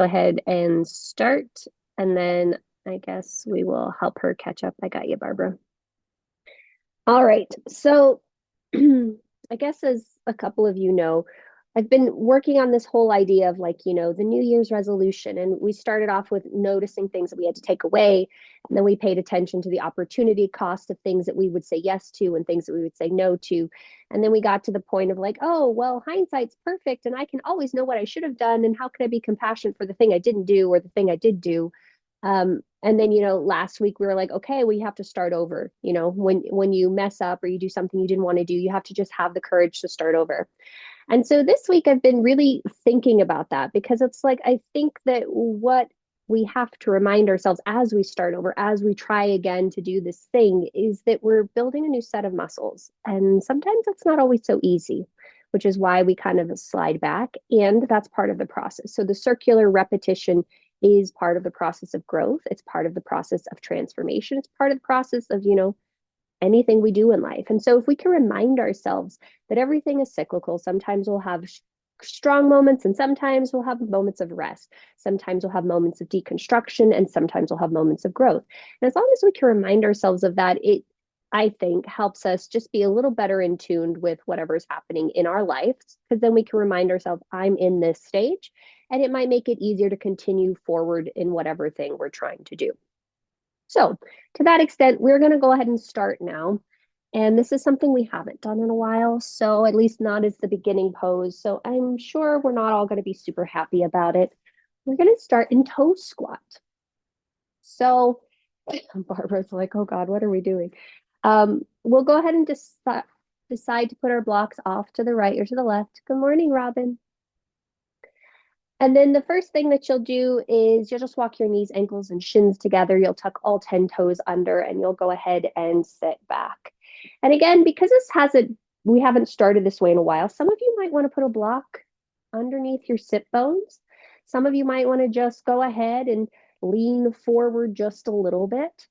Go ahead and start, and then I guess we will help her catch up. I got you, Barbara. All right. So, I guess as a couple of you know, I've been working on this whole idea of the New Year's resolution. And we started off with noticing things that we had to take away. And then we paid attention to the opportunity cost of things that we would say yes to and things that we would say no to. And then we got to the point of oh, well, hindsight's perfect. And I can always know what I should have done. And how can I be compassionate for the thing I didn't do or the thing I did do? And then, last week we were like, okay, we have to start over. When you mess up or you do something you didn't want to do, you have to just have the courage to start over. And so this week I've been really thinking about that because it's I think that what we have to remind ourselves as we start over, as we try again to do this thing, is that we're building a new set of muscles. And sometimes it's not always so easy, which is why we kind of slide back. And that's part of the process. So the circular repetition is part of the process of growth. It's part of the process of transformation. It's part of the process of, anything we do in life. And so if we can remind ourselves that everything is cyclical, sometimes we'll have strong moments and sometimes we'll have moments of rest. Sometimes we'll have moments of deconstruction and sometimes we'll have moments of growth. And as long as we can remind ourselves of that, it I think helps us just be a little better in tune with whatever's happening in our lives, because then we can remind ourselves, I'm in this stage, and it might make it easier to continue forward in whatever thing we're trying to do. So, to that extent, we're going to go ahead and start now. And this is something we haven't done in a while, so at least not as the beginning pose. So, I'm sure we're not all going to be super happy about it. We're going to start in toe squat. So, Barbara's like, oh God, what are we doing? We'll go ahead and decide to put our blocks off to the right or to the left. Good morning, Robin. And then the first thing that you'll do is you'll just walk your knees, ankles, and shins together. You'll tuck all 10 toes under and you'll go ahead and sit back. And again, because we haven't started this way in a while, some of you might want to put a block underneath your sit bones. Some of you might want to just go ahead and lean forward just a little bit.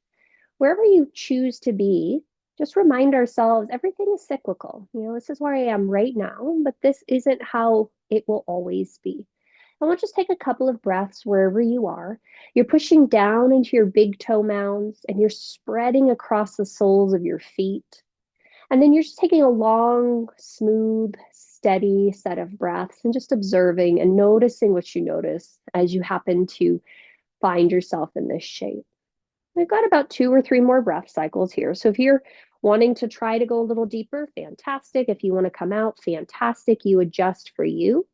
Wherever you choose to be, just remind ourselves everything is cyclical. This is where I am right now, but this isn't how it will always be. And we'll just take a couple of breaths wherever you are. You're pushing down into your big toe mounds and you're spreading across the soles of your feet. And then you're just taking a long, smooth, steady set of breaths and just observing and noticing what you notice as you happen to find yourself in this shape. We've got about 2 or 3 more breath cycles here. So if you're wanting to try to go a little deeper, fantastic. If you want to come out, fantastic. You adjust for you.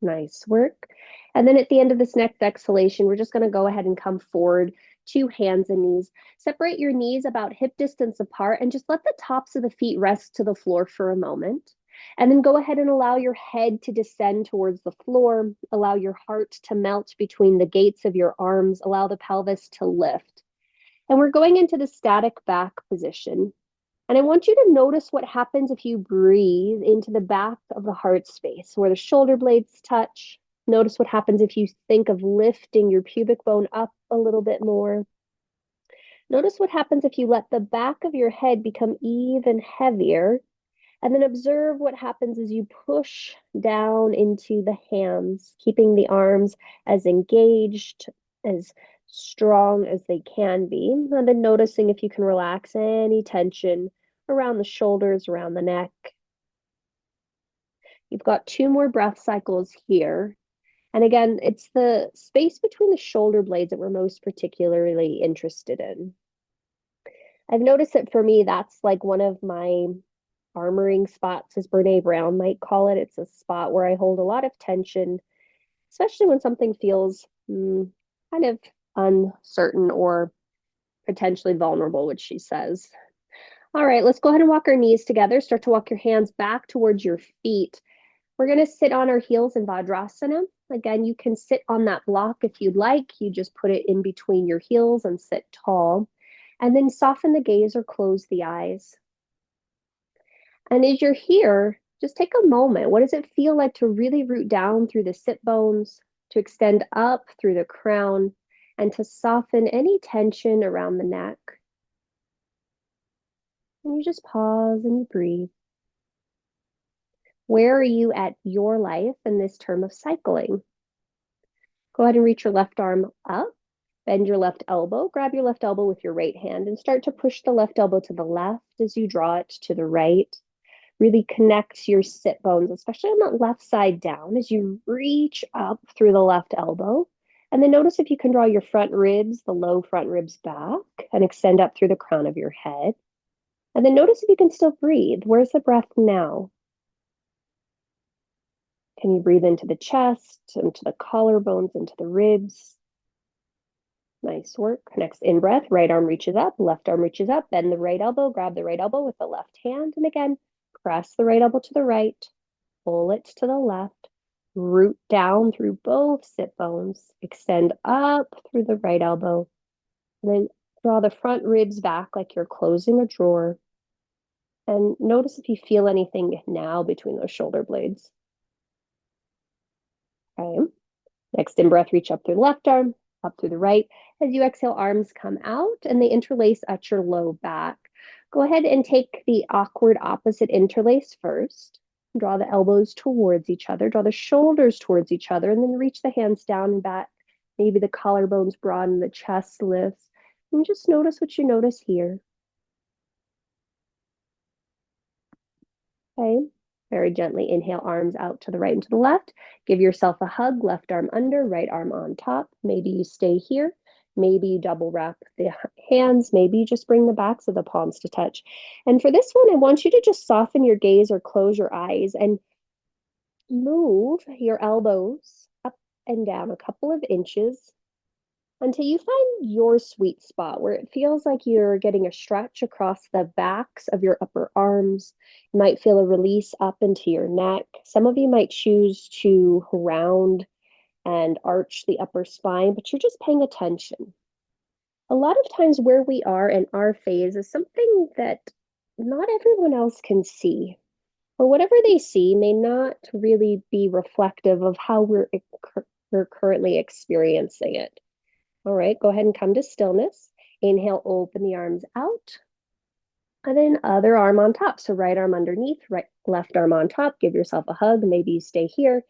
Nice work. And then at the end of this next exhalation, we're just going to go ahead and come forward to hands and knees. Separate your knees about hip distance apart and just let the tops of the feet rest to the floor for a moment. And then go ahead and allow your head to descend towards the floor. Allow your heart to melt between the gates of your arms. Allow the pelvis to lift. And we're going into the static back position. And I want you to notice what happens if you breathe into the back of the heart space where the shoulder blades touch. Notice what happens if you think of lifting your pubic bone up a little bit more. Notice what happens if you let the back of your head become even heavier. And then observe what happens as you push down into the hands, keeping the arms as engaged, as strong as they can be. And then noticing if you can relax any tension around the shoulders, around the neck. You've got 2 more breath cycles here. And again, it's the space between the shoulder blades that we're most particularly interested in. I've noticed that for me, that's like one of my armoring spots, as Brene Brown might call it. It's a spot where I hold a lot of tension, especially when something feels kind of uncertain or potentially vulnerable, which she says. All right, let's go ahead and walk our knees together. Start to walk your hands back towards your feet. We're going to sit on our heels in Vajrasana. Again, you can sit on that block if you'd like. You just put it in between your heels and sit tall. And then soften the gaze or close the eyes. And as you're here, just take a moment. What does it feel like to really root down through the sit bones, to extend up through the crown, and to soften any tension around the neck? And you just pause and you breathe. Where are you at your life in this term of cycling? Go ahead and reach your left arm up, bend your left elbow, grab your left elbow with your right hand, and start to push the left elbow to the left as you draw it to the right. Really connect your sit bones, especially on that left side down as you reach up through the left elbow. And then notice if you can draw your front ribs, the low front ribs back, and extend up through the crown of your head. And then notice if you can still breathe. Where's the breath now? Can you breathe into the chest, into the collarbones, into the ribs? Nice work. Next in breath, right arm reaches up, left arm reaches up, bend the right elbow, grab the right elbow with the left hand. And again, press the right elbow to the right, pull it to the left, root down through both sit bones, extend up through the right elbow, and then draw the front ribs back like you're closing a drawer. And notice if you feel anything now between those shoulder blades. Okay. Next in breath, reach up through the left arm, up through the right. As you exhale, arms come out and they interlace at your low back. Go ahead and take the awkward opposite interlace first. Draw the elbows towards each other, draw the shoulders towards each other, and then reach the hands down and back. Maybe the collarbones broaden, the chest lifts. And just notice what you notice here. Okay. Very gently inhale, arms out to the right and to the left. Give yourself a hug, left arm under, right arm on top. Maybe you stay here. Maybe you double wrap the hands. Maybe you just bring the backs of the palms to touch. And for this one, I want you to just soften your gaze or close your eyes and move your elbows up and down a couple of inches until you find your sweet spot where it feels like you're getting a stretch across the backs of your upper arms. You might feel a release up into your neck. Some of you might choose to round and arch the upper spine, but you're just paying attention. A lot of times where we are in our phase is something that not everyone else can see. Or whatever they see may not really be reflective of how we're currently experiencing it. All right, go ahead and come to stillness. Inhale, open the arms out. And then other arm on top. So right arm underneath, right, left arm on top. Give yourself a hug. Maybe you stay here.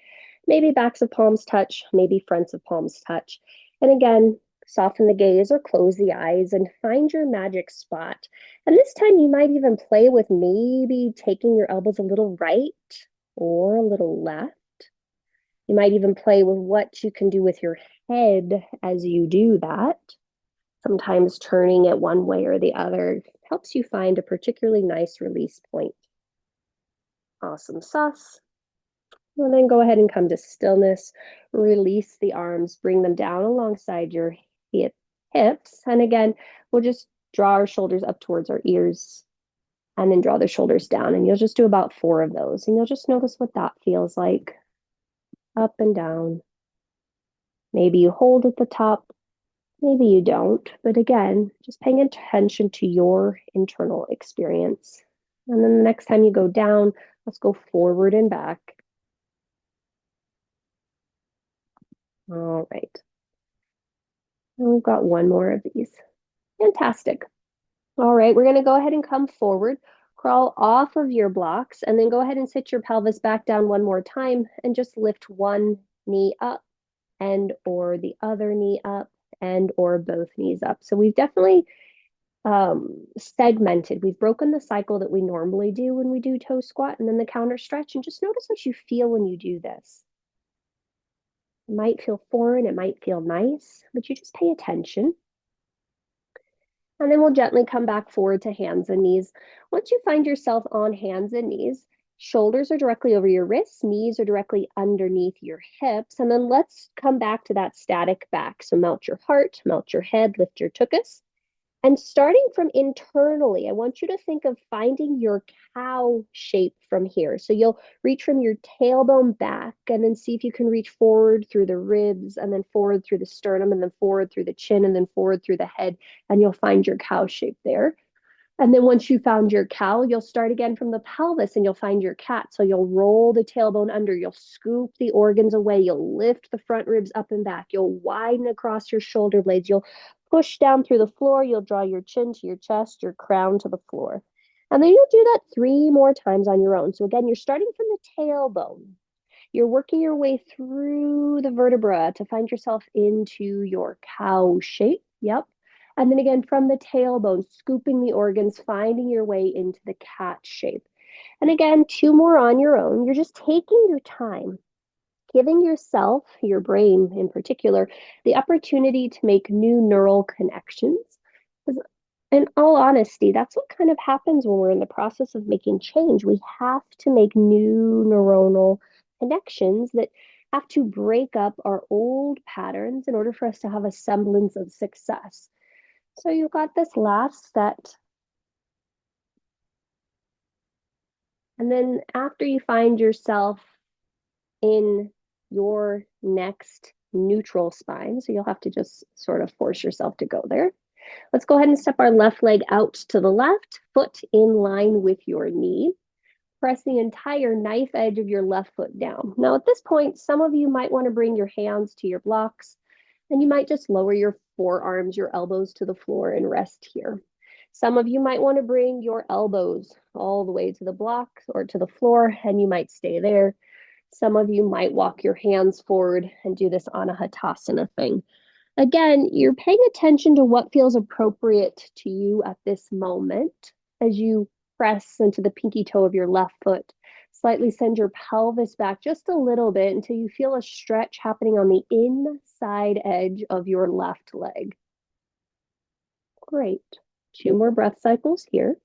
Maybe backs of palms touch. Maybe fronts of palms touch. And again, soften the gaze or close the eyes and find your magic spot. And this time you might even play with maybe taking your elbows a little right or a little left. You might even play with what you can do with your head as you do that. Sometimes turning it one way or the other helps you find a particularly nice release point. Awesome sauce. And then go ahead and come to stillness. Release the arms, bring them down alongside your hips. And again, we'll just draw our shoulders up towards our ears and then draw the shoulders down. And you'll just do about 4 of those. And you'll just notice what that feels like. Up and down. Maybe you hold at the top. Maybe you don't, but again, just paying attention to your internal experience. And then the next time you go down, let's go forward and back. All right. And we've got one more of these. Fantastic. All right, we're going to go ahead and come forward, crawl off of your blocks, and then go ahead and sit your pelvis back down one more time and just lift one knee up and or the other knee up and or both knees up. So we've definitely segmented. We've broken the cycle that we normally do when we do toe squat and then the counter stretch. And just notice what you feel when you do this. It might feel foreign, it might feel nice, but you just pay attention. And then we'll gently come back forward to hands and knees. Once you find yourself on hands and knees, shoulders are directly over your wrists, knees are directly underneath your hips. And then let's come back to that static back. So melt your heart, melt your head, lift your tuchus. And starting from internally, I want you to think of finding your cow shape from here. So you'll reach from your tailbone back and then see if you can reach forward through the ribs and then forward through the sternum and then forward through the chin and then forward through the head. And you'll find your cow shape there. And then once you found your cow, you'll start again from the pelvis and you'll find your cat. So you'll roll the tailbone under, you'll scoop the organs away, you'll lift the front ribs up and back, you'll widen across your shoulder blades, you'll push down through the floor, you'll draw your chin to your chest, your crown to the floor. And then you'll do that 3 more times on your own. So again, you're starting from the tailbone. You're working your way through the vertebra to find yourself into your cow shape. Yep. And then again, from the tailbone, scooping the organs, finding your way into the cat shape. And again, 2 more on your own. You're just taking your time, giving yourself, your brain in particular, the opportunity to make new neural connections. In all honesty, that's what kind of happens when we're in the process of making change. We have to make new neuronal connections that have to break up our old patterns in order for us to have a semblance of success. So you've got this last set. And then after you find yourself in your next neutral spine, so you'll have to just sort of force yourself to go there. Let's go ahead and step our left leg out to the left, foot in line with your knee. Press the entire knife edge of your left foot down. Now at this point, some of you might want to bring your hands to your blocks, and you might just lower your forearms, your elbows to the floor and rest here. Some of you might want to bring your elbows all the way to the blocks or to the floor, and you might stay there. Some of you might walk your hands forward and do this Anahatasana thing. Again, you're paying attention to what feels appropriate to you at this moment as you press into the pinky toe of your left foot. Slightly send your pelvis back just a little bit until you feel a stretch happening on the inside edge of your left leg. Great. 2 more breath cycles here.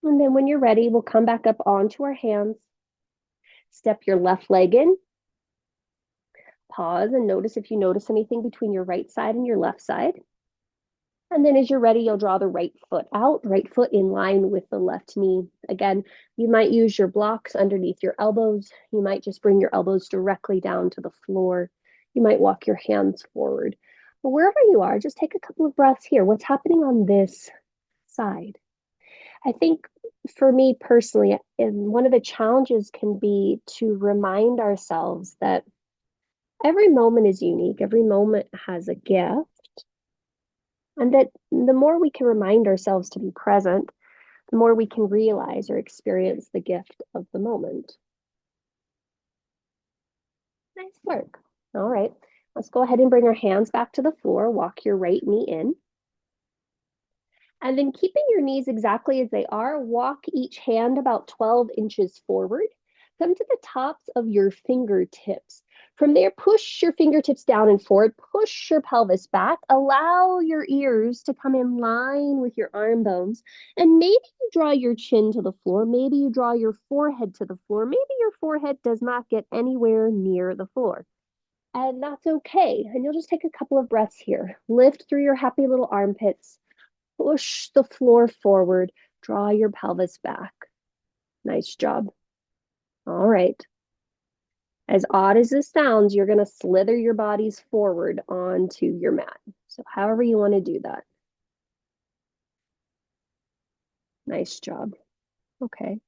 And then when you're ready, we'll come back up onto our hands. Step your left leg in. Pause and notice if you notice anything between your right side and your left side. And then as you're ready, you'll draw the right foot out, right foot in line with the left knee. Again, you might use your blocks underneath your elbows. You might just bring your elbows directly down to the floor. You might walk your hands forward. But wherever you are, just take a couple of breaths here. What's happening on this side? I think for me personally, one of the challenges can be to remind ourselves that every moment is unique. Every moment has a gift. And that the more we can remind ourselves to be present, the more we can realize or experience the gift of the moment. Nice work. All right, let's go ahead and bring our hands back to the floor. Walk your right knee in. And then keeping your knees exactly as they are, walk each hand about 12 inches forward. Come to the tops of your fingertips. From there, push your fingertips down and forward. Push your pelvis back. Allow your ears to come in line with your arm bones. And maybe you draw your chin to the floor. Maybe you draw your forehead to the floor. Maybe your forehead does not get anywhere near the floor. And that's okay. And you'll just take a couple of breaths here. Lift through your happy little armpits. Push the floor forward. Draw your pelvis back. Nice job. All right. As odd as this sounds, you're going to slither your bodies forward onto your mat. So however you want to do that. Nice job. Okay.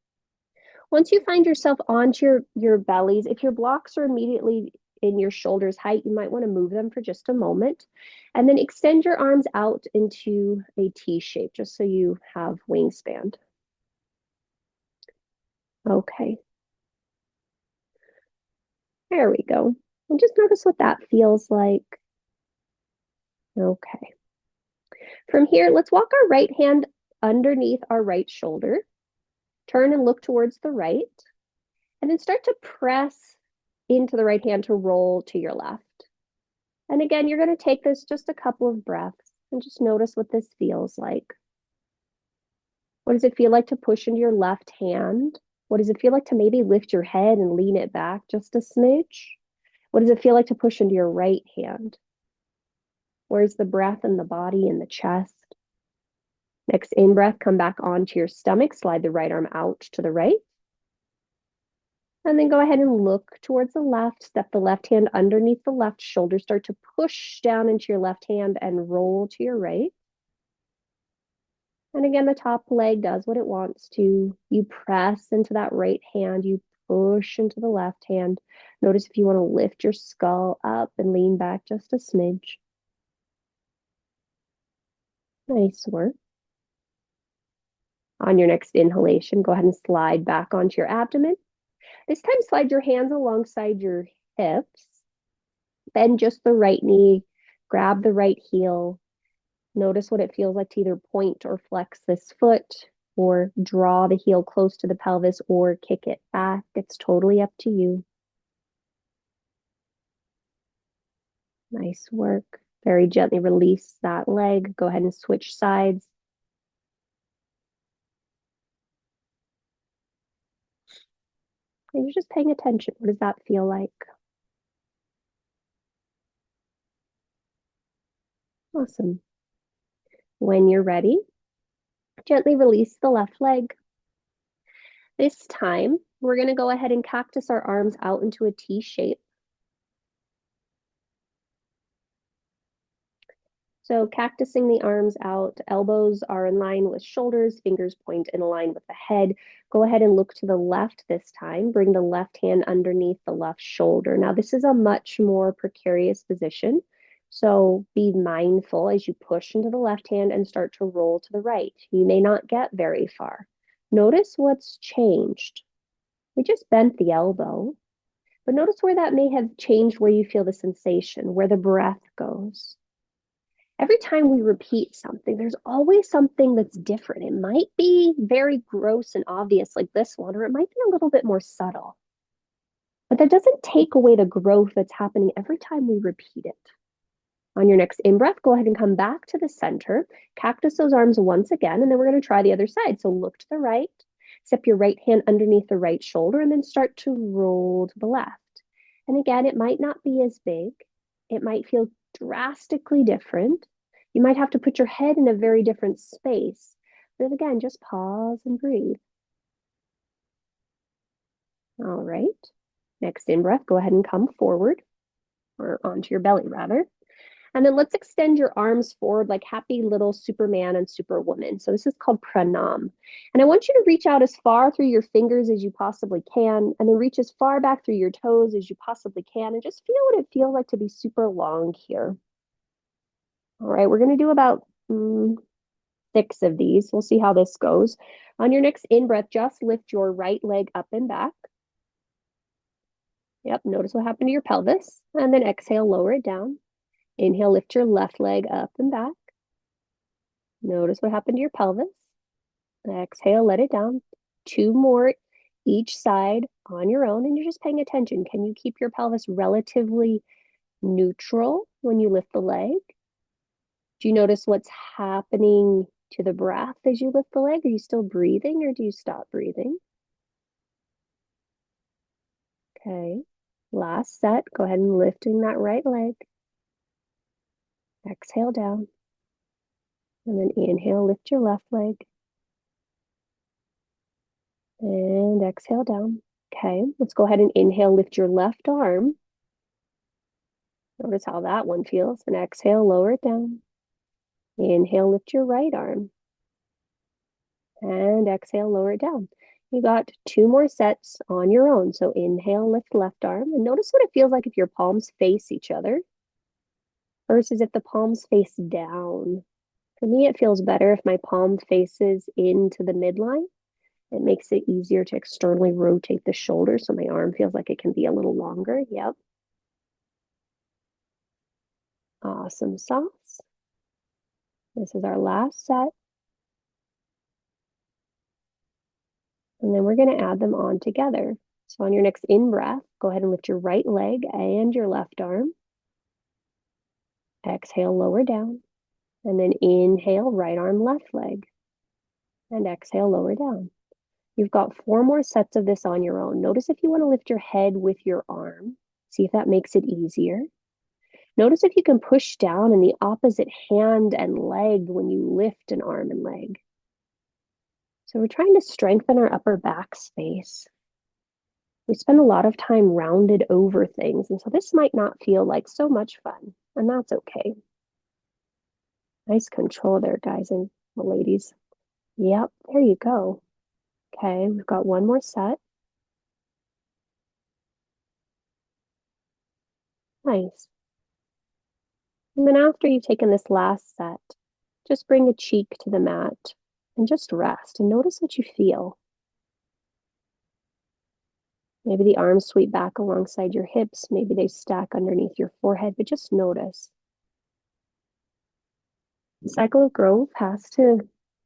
Once you find yourself onto your bellies, if your blocks are immediately in your shoulders height, you might want to move them for just a moment. And then extend your arms out into a T shape, just so you have wingspan. Okay. There we go. And just notice what that feels like. Okay. From here, let's walk our right hand underneath our right shoulder. Turn and look towards the right. And then start to press into the right hand to roll to your left. And again, you're going to take this just a couple of breaths and just notice what this feels like. What does it feel like to push into your left hand? What does it feel like to maybe lift your head and lean it back just a smidge? What does it feel like to push into your right hand? Where's the breath in the body and the chest? Next in-breath, come back onto your stomach. Slide the right arm out to the right. And then go ahead and look towards the left. Step the left hand underneath the left shoulder. Start to push down into your left hand and roll to your right. And again, the top leg does what it wants to. You press into that right hand. You push into the left hand. Notice if you want to lift your skull up and lean back just a smidge. Nice work. On your next inhalation, go ahead and slide back onto your abdomen. This time, slide your hands alongside your hips. Bend just the right knee, grab the right heel. Notice what it feels like to either point or flex this foot or draw the heel close to the pelvis or kick it back. It's totally up to you. Nice work. Very gently release that leg. Go ahead and switch sides. And you're just paying attention. What does that feel like? Awesome. When you're ready, gently release the left leg. This time, we're going to go ahead and cactus our arms out into a T shape. So cactusing the arms out, elbows are in line with shoulders, fingers point in line with the head. Go ahead and look to the left this time. Bring the left hand underneath the left shoulder. Now, this is a much more precarious position. So be mindful as you push into the left hand and start to roll to the right. You may not get very far. Notice what's changed. We just bent the elbow, but notice where that may have changed, where you feel the sensation, where the breath goes. Every time we repeat something, there's always something that's different. It might be very gross and obvious like this one, or it might be a little bit more subtle. But that doesn't take away the growth that's happening every time we repeat it. On your next in-breath, go ahead and come back to the center. Cactus those arms once again, and then we're going to try the other side. So look to the right, step your right hand underneath the right shoulder, and then start to roll to the left. And again, it might not be as big. It might feel drastically different. You might have to put your head in a very different space. But again, just pause and breathe. All right. Next in-breath, go ahead and come forward, or onto your belly rather. And then let's extend your arms forward like happy little Superman and Superwoman. So this is called pranam. And I want you to reach out as far through your fingers as you possibly can, and then reach as far back through your toes as you possibly can, and just feel what it feels like to be super long here. All right, we're going to do about 6 of these. We'll see how this goes. On your next in-breath, just lift your right leg up and back. Yep, notice what happened to your pelvis. And then exhale, lower it down. Inhale, lift your left leg up and back. Notice what happened to your pelvis. Exhale, let it down. 2 more each side on your own, and you're just paying attention. Can you keep your pelvis relatively neutral when you lift the leg? Do you notice what's happening to the breath as you lift the leg? Are you still breathing, or do you stop breathing? Okay. Last set. Go ahead and lifting that right leg. Exhale down. And then inhale, lift your left leg. And exhale down. Okay, let's go ahead and inhale, lift your left arm. Notice how that one feels. And exhale, lower it down. Inhale, lift your right arm. And exhale, lower it down. You got 2 more sets on your own. So inhale, lift left arm. And notice what it feels like if your palms face each other versus if the palms face down. For me, it feels better if my palm faces into the midline. It makes it easier to externally rotate the shoulder so my arm feels like it can be a little longer. Yep. Awesome sauce. This is our last set. And then we're going to add them on together. So on your next in-breath, go ahead and lift your right leg and your left arm. Exhale, lower down. And then inhale, right arm, left leg. And exhale, lower down. You've got 4 more sets of this on your own. Notice if you want to lift your head with your arm. See if that makes it easier. Notice if you can push down in the opposite hand and leg when you lift an arm and leg. So we're trying to strengthen our upper back space. We spend a lot of time rounded over things, and so this might not feel like so much fun, and that's okay. Nice control there, guys and ladies. Yep, there you go. Okay, we've got 1 more set. Nice. And then after you've taken this last set, just bring a cheek to the mat. and just rest and notice what you feel. Maybe the arms sweep back alongside your hips. Maybe they stack underneath your forehead, but just notice. The cycle of growth has to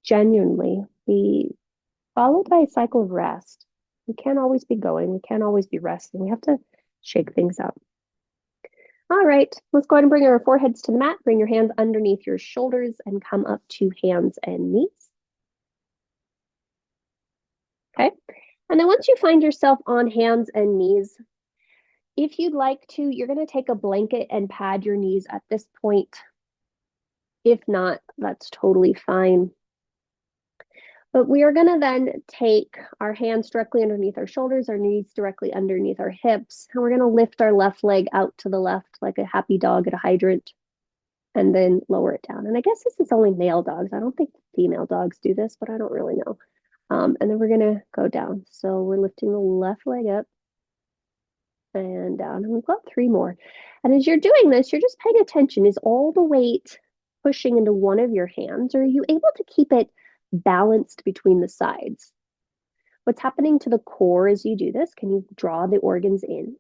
genuinely be followed by a cycle of rest. We can't always be going. We can't always be resting. We have to shake things up. All right, let's go ahead and bring our foreheads to the mat. Bring your hands underneath your shoulders and come up to hands and knees. Okay. And then once you find yourself on hands and knees, if you'd like to, you're going to take a blanket and pad your knees at this point. If not, that's totally fine. But we are going to then take our hands directly underneath our shoulders, our knees directly underneath our hips, and we're going to lift our left leg out to the left like a happy dog at a hydrant, and then lower it down. And I guess this is only male dogs. I don't think female dogs do this, but I don't really know. And then we're going to go down. So we're lifting the left leg up and down. And we've got 3 more. And as you're doing this, you're just paying attention. Is all the weight pushing into one of your hands, or are you able to keep it balanced between the sides? What's happening to the core as you do this? Can you draw the organs in?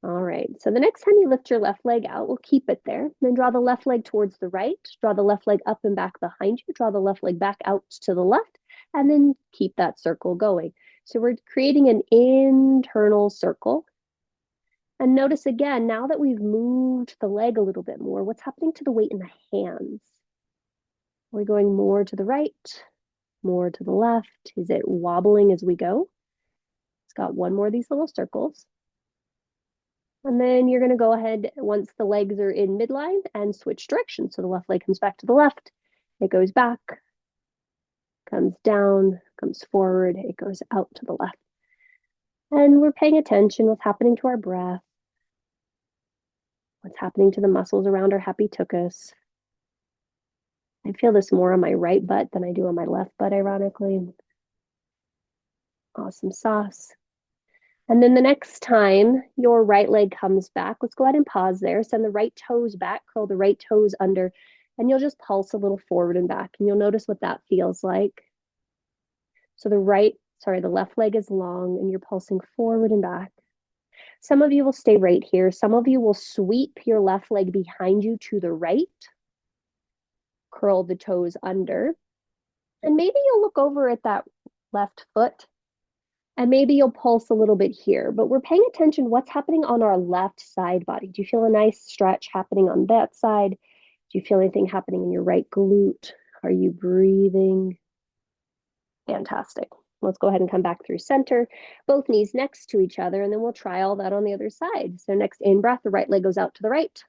All right, so the next time you lift your left leg out, we'll keep it there. Then draw the left leg towards the right, draw the left leg up and back behind you, draw the left leg back out to the left, and then keep that circle going. So we're creating an internal circle. And notice again, now that we've moved the leg a little bit more, what's happening to the weight in the hands? Are we going more to the right, more to the left? Is it wobbling as we go? It's got 1 more of these little circles. And then you're going to go ahead once the legs are in midline and switch direction. So the left leg comes back to the left, it goes back, comes down, comes forward, it goes out to the left. And we're paying attention what's happening to our breath, what's happening to the muscles around our happy tuchus. I feel this more on my right butt than I do on my left butt, ironically. Awesome sauce. And then the next time your right leg comes back, let's go ahead and pause there. Send the right toes back, curl the right toes under, and you'll just pulse a little forward and back. And you'll notice what that feels like. So the left leg is long and you're pulsing forward and back. Some of you will stay right here. Some of you will sweep your left leg behind you to the right, curl the toes under, and maybe you'll look over at that left foot. And maybe you'll pulse a little bit here, but we're paying attention what's happening on our left side body. Do you feel a nice stretch happening on that side? Do you feel anything happening in your right glute? Are you breathing? Fantastic. Let's go ahead and come back through center, both knees next to each other, and then we'll try all that on the other side. So next in-breath, the right leg goes out to the right.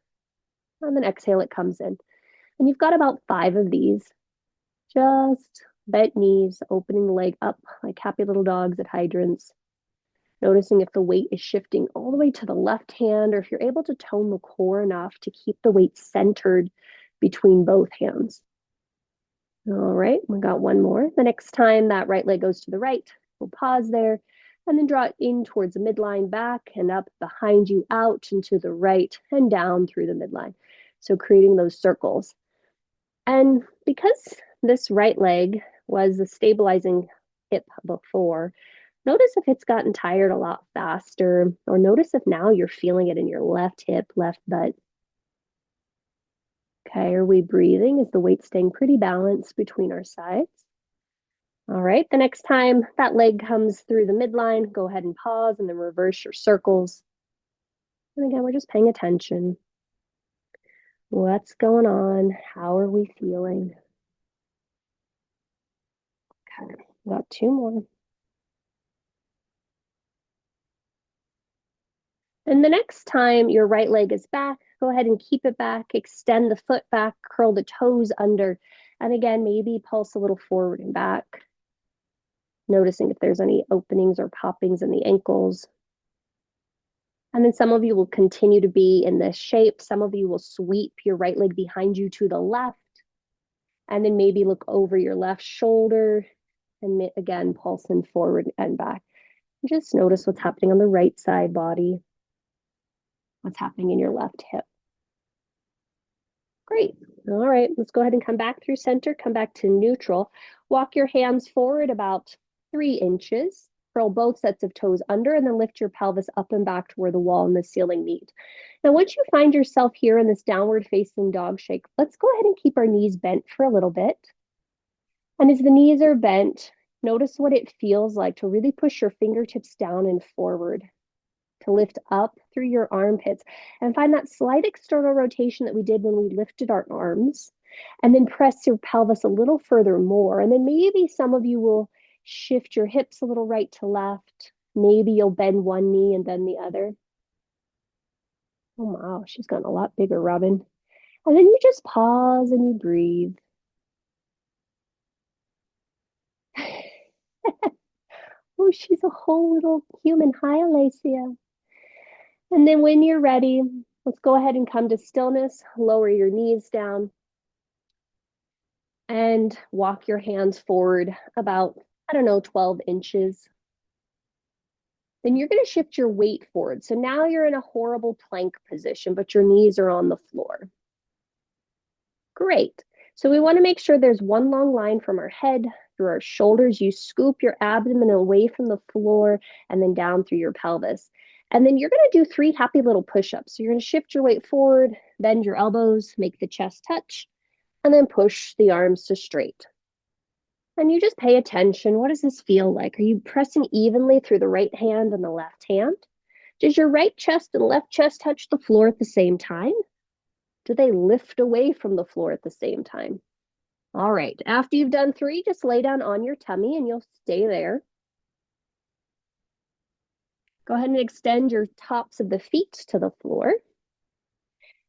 And then exhale, it comes in. And you've got about 5 of these. Just bent knees, opening the leg up like happy little dogs at hydrants. Noticing if the weight is shifting all the way to the left hand, or if you're able to tone the core enough to keep the weight centered between both hands. All right, we got 1 more. The next time that right leg goes to the right, we'll pause there and then draw it in towards the midline, back and up behind you, out and to the right and down through the midline. So creating those circles. And because this right leg was the stabilizing hip before, notice if it's gotten tired a lot faster, or notice if now you're feeling it in your left hip, left butt. Okay, are we breathing? Is the weight staying pretty balanced between our sides? All right, the next time that leg comes through the midline, go ahead and pause and then reverse your circles. And again, we're just paying attention. What's going on? How are we feeling? Okay, got 2 more. And the next time your right leg is back, go ahead and keep it back, extend the foot back, curl the toes under, and again, maybe pulse a little forward and back, noticing if there's any openings or poppings in the ankles. And then some of you will continue to be in this shape. Some of you will sweep your right leg behind you to the left, and then maybe look over your left shoulder, and again, pulsing forward and back. Just notice what's happening on the right side body, what's happening in your left hip. Great. All right, let's go ahead and come back through center, come back to neutral. Walk your hands forward about 3 inches. Curl both sets of toes under and then lift your pelvis up and back to where the wall and the ceiling meet. Now, once you find yourself here in this downward facing dog shake, let's go ahead and keep our knees bent for a little bit. And as the knees are bent, notice what it feels like to really push your fingertips down and forward, to lift up through your armpits and find that slight external rotation that we did when we lifted our arms, and then press your pelvis a little further more. And then maybe some of you will shift your hips a little right to left. Maybe you'll bend one knee and then the other. Oh, wow, she's gotten a lot bigger, Robin. And then you just pause and you breathe. Oh, she's a whole little human. Hi, Alacia. And then when you're ready, let's go ahead and come to stillness. Lower your knees down and walk your hands forward about, 12 inches. Then you're going to shift your weight forward. So now you're in a horrible plank position, but your knees are on the floor. Great. So we want to make sure there's one long line from our head through our shoulders. You scoop your abdomen away from the floor and then down through your pelvis. And then you're going to do 3 happy little push-ups. So you're going to shift your weight forward, bend your elbows, make the chest touch, and then push the arms to straight. And you just pay attention. What does this feel like? Are you pressing evenly through the right hand and the left hand? Does your right chest and left chest touch the floor at the same time? Do they lift away from the floor at the same time? All right, after you've done 3, just lay down on your tummy and you'll stay there. Go ahead and extend your tops of the feet to the floor.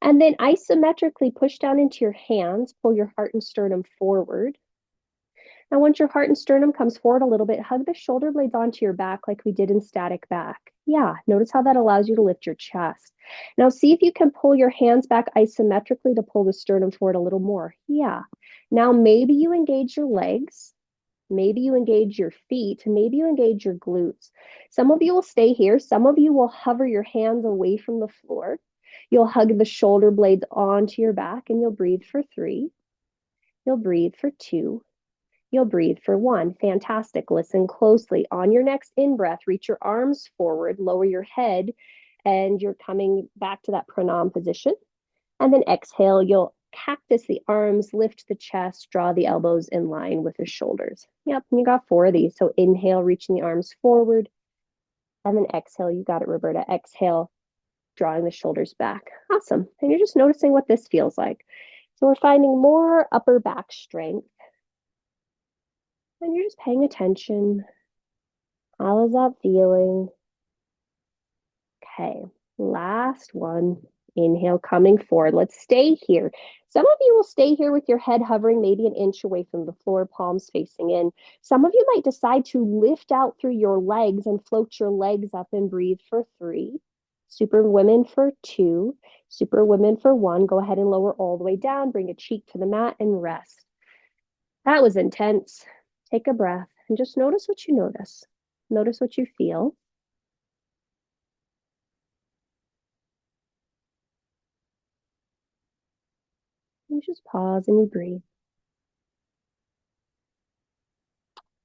And then isometrically push down into your hands, pull your heart and sternum forward. Now, once your heart and sternum comes forward a little bit, hug the shoulder blades onto your back like we did in static back. Yeah, notice how that allows you to lift your chest. Now, see if you can pull your hands back isometrically to pull the sternum forward a little more. Yeah. Now, maybe you engage your legs. Maybe you engage your feet, maybe you engage your glutes. Some of you will stay here. Some of you will hover your hands away from the floor. You'll hug the shoulder blades onto your back and you'll breathe for 3. You'll breathe for 2. You'll breathe for 1. Fantastic. Listen closely. On your next in-breath, reach your arms forward, lower your head, and you're coming back to that pranam position. And then exhale, you'll cactus the arms, lift the chest, draw the elbows in line with the shoulders. Yep, and you got 4 of these. So inhale, reaching the arms forward. And then exhale, you got it, Roberta. Exhale, drawing the shoulders back. Awesome. And you're just noticing what this feels like. So we're finding more upper back strength. And you're just paying attention. How is that feeling? Okay, last one. Inhale, coming forward. Let's stay here. Some of you will stay here with your head hovering maybe an inch away from the floor, palms facing in. Some of you might decide to lift out through your legs and float your legs up and breathe for 3. Super women for 2. Super women for 1. Go ahead and lower all the way down. Bring a cheek to the mat and rest. That was intense. Take a breath and just notice what you notice. Notice what you feel. You just pause and you breathe.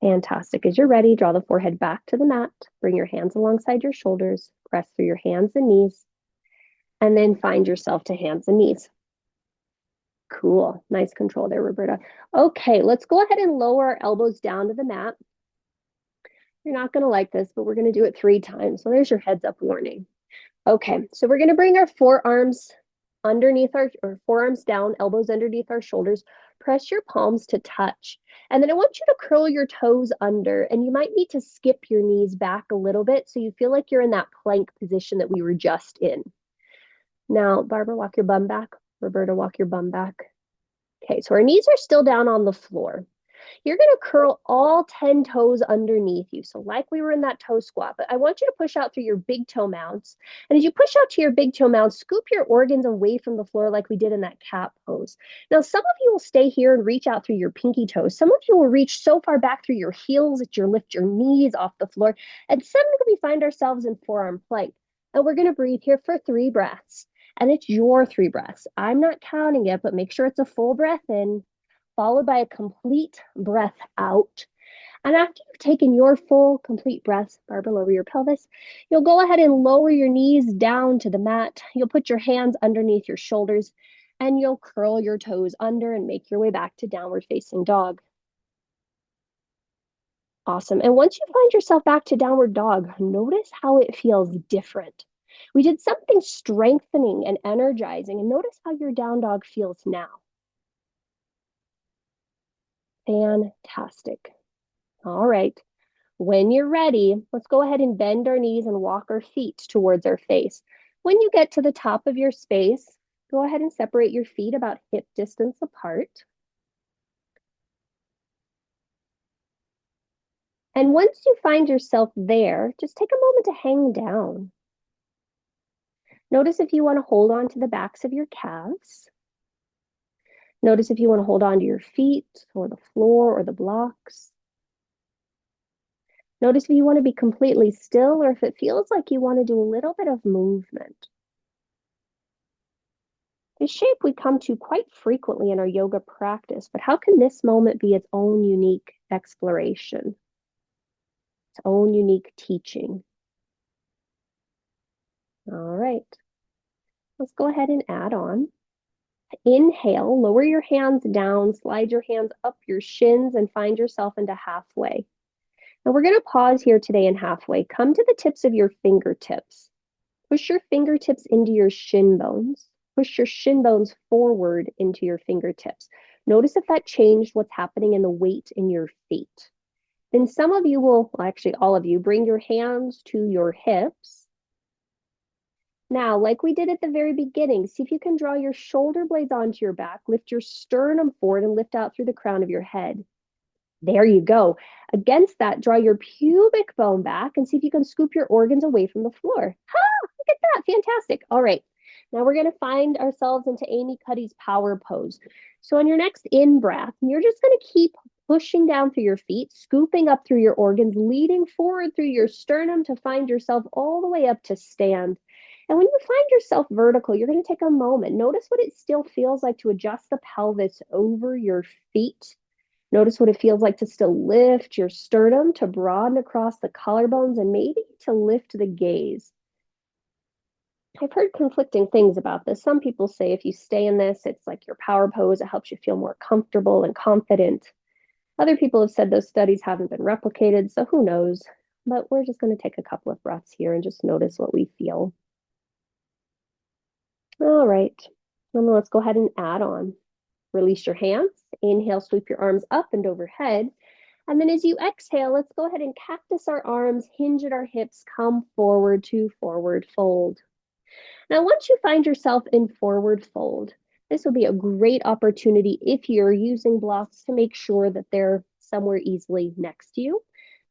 Fantastic. As you're ready, draw the forehead back to the mat. Bring your hands alongside your shoulders. Press through your hands and knees. And then find yourself to hands and knees. Cool. Nice control there, Roberta. Okay, let's go ahead and lower our elbows down to the mat. You're not going to like this, but we're going to do it 3 times. So there's your heads up warning. Okay, so we're going to bring our forearms underneath or forearms down, elbows underneath our shoulders. Press your palms to touch. And then I want you to curl your toes under, and you might need to skip your knees back a little bit so you feel like you're in that plank position that we were just in. Now, Barbara, walk your bum back. Roberta, walk your bum back. Okay, so our knees are still down on the floor. You're going to curl all 10 toes underneath you. So like we were in that toe squat, but I want you to push out through your big toe mounts. And as you push out to your big toe mounts, scoop your organs away from the floor like we did in that cat pose. Now, some of you will stay here and reach out through your pinky toes. Some of you will reach so far back through your heels that you lift your knees off the floor. And suddenly we find ourselves in forearm plank. And we're going to breathe here for 3 breaths. And it's your 3 breaths. I'm not counting it, but make sure it's a full breath in, followed by a complete breath out. And after you've taken your full, complete breaths, Barbara, lower your pelvis, you'll go ahead and lower your knees down to the mat. You'll put your hands underneath your shoulders and you'll curl your toes under and make your way back to downward facing dog. Awesome. And once you find yourself back to downward dog, notice how it feels different. We did something strengthening and energizing, and notice how your down dog feels now. Fantastic. All right. When you're ready, let's go ahead and bend our knees and walk our feet towards our face. When you get to the top of your space, go ahead and separate your feet about hip distance apart. And once you find yourself there, just take a moment to hang down. Notice if you want to hold on to the backs of your calves. Notice if you want to hold on to your feet or the floor or the blocks. Notice if you want to be completely still or if it feels like you want to do a little bit of movement. This shape we come to quite frequently in our yoga practice, but how can this moment be its own unique exploration, its own unique teaching? All right, let's go ahead and add on. Inhale, lower your hands down, slide your hands up your shins and find yourself into halfway. Now we're going to pause here today in halfway. Come to the tips of your fingertips. Push your fingertips into your shin bones. Push your shin bones forward into your fingertips. Notice if that changed what's happening in the weight in your feet. Then some of you will, well, actually all of you, bring your hands to your hips. Now, like we did at the very beginning, see if you can draw your shoulder blades onto your back, lift your sternum forward and lift out through the crown of your head. There you go. Against that, draw your pubic bone back and see if you can scoop your organs away from the floor. Ha! Look at that. Fantastic. All right. Now we're going to find ourselves into Amy Cuddy's power pose. So on your next in-breath, you're just going to keep pushing down through your feet, scooping up through your organs, leading forward through your sternum to find yourself all the way up to stand. And when you find yourself vertical, you're going to take a moment. Notice what it still feels like to adjust the pelvis over your feet. Notice what it feels like to still lift your sternum, to broaden across the collarbones, and maybe to lift the gaze. I've heard conflicting things about this. Some people say if you stay in this, it's like your power pose. It helps you feel more comfortable and confident. Other people have said those studies haven't been replicated, so who knows? But we're just going to take a couple of breaths here and just notice what we feel. All right. And let's go ahead and add on. Release your hands. Inhale, sweep your arms up and overhead. And then as you exhale, let's go ahead and cactus our arms, hinge at our hips, come forward to forward fold. Now, once you find yourself in forward fold, this will be a great opportunity if you're using blocks to make sure that they're somewhere easily next to you.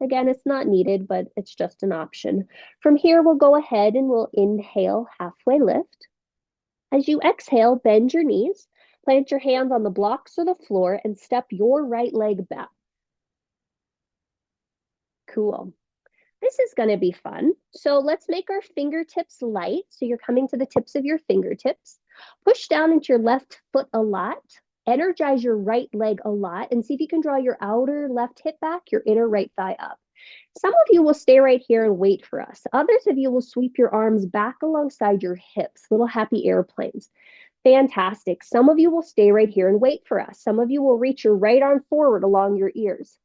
Again, it's not needed, but it's just an option. From here, we'll go ahead and we'll inhale, halfway lift. As you exhale, bend your knees, plant your hands on the blocks or the floor, and step your right leg back. Cool. This is going to be fun. So let's make our fingertips light. So you're coming to the tips of your fingertips. Push down into your left foot a lot. Energize your right leg a lot. And see if you can draw your outer left hip back, your inner right thigh up. Some of you will stay right here and wait for us. Others of you will sweep your arms back alongside your hips, little happy airplanes. Fantastic. Some of you will stay right here and wait for us. Some of you will reach your right arm forward along your ears.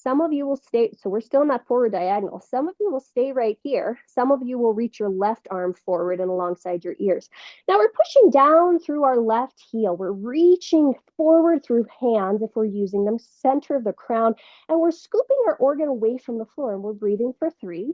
Some of you will stay, so we're still in that forward diagonal. Some of you will stay right here. Some of you will reach your left arm forward and alongside your ears. Now we're pushing down through our left heel. We're reaching forward through hands if we're using them, center of the crown, and we're scooping our organ away from the floor. And we're breathing for 3.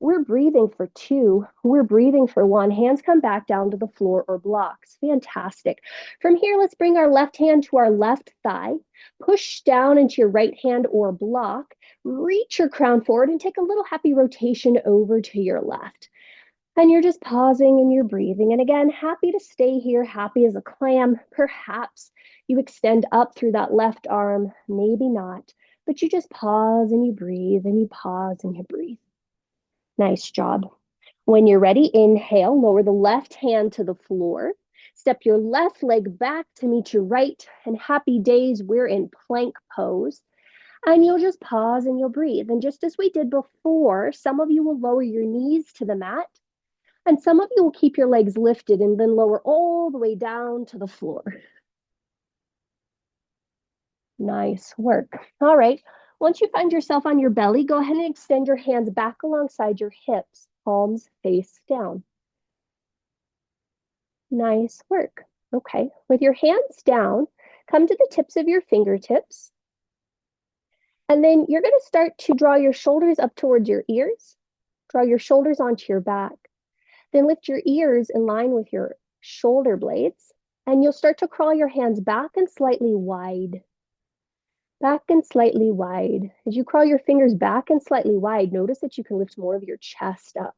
We're breathing for 2. We're breathing for 1. Hands come back down to the floor or blocks. Fantastic. From here, let's bring our left hand to our left thigh. Push down into your right hand or block. Reach your crown forward and take a little happy rotation over to your left. And you're just pausing and you're breathing. And again, happy to stay here, happy as a clam. Perhaps you extend up through that left arm, maybe not. But you just pause and you breathe and you pause and you breathe. Nice job. When you're ready, inhale, lower the left hand to the floor. Step your left leg back to meet your right. And happy days, we're in plank pose. And you'll just pause and you'll breathe. And just as we did before, some of you will lower your knees to the mat. And some of you will keep your legs lifted and then lower all the way down to the floor. Nice work. All right. Once you find yourself on your belly, go ahead and extend your hands back alongside your hips, palms face down. Nice work. Okay. With your hands down, come to the tips of your fingertips. And then you're going to start to draw your shoulders up towards your ears. Draw your shoulders onto your back. Then lift your ears in line with your shoulder blades. And you'll start to crawl your hands back and slightly wide. Back and slightly wide. As you crawl your fingers back and slightly wide, notice that you can lift more of your chest up.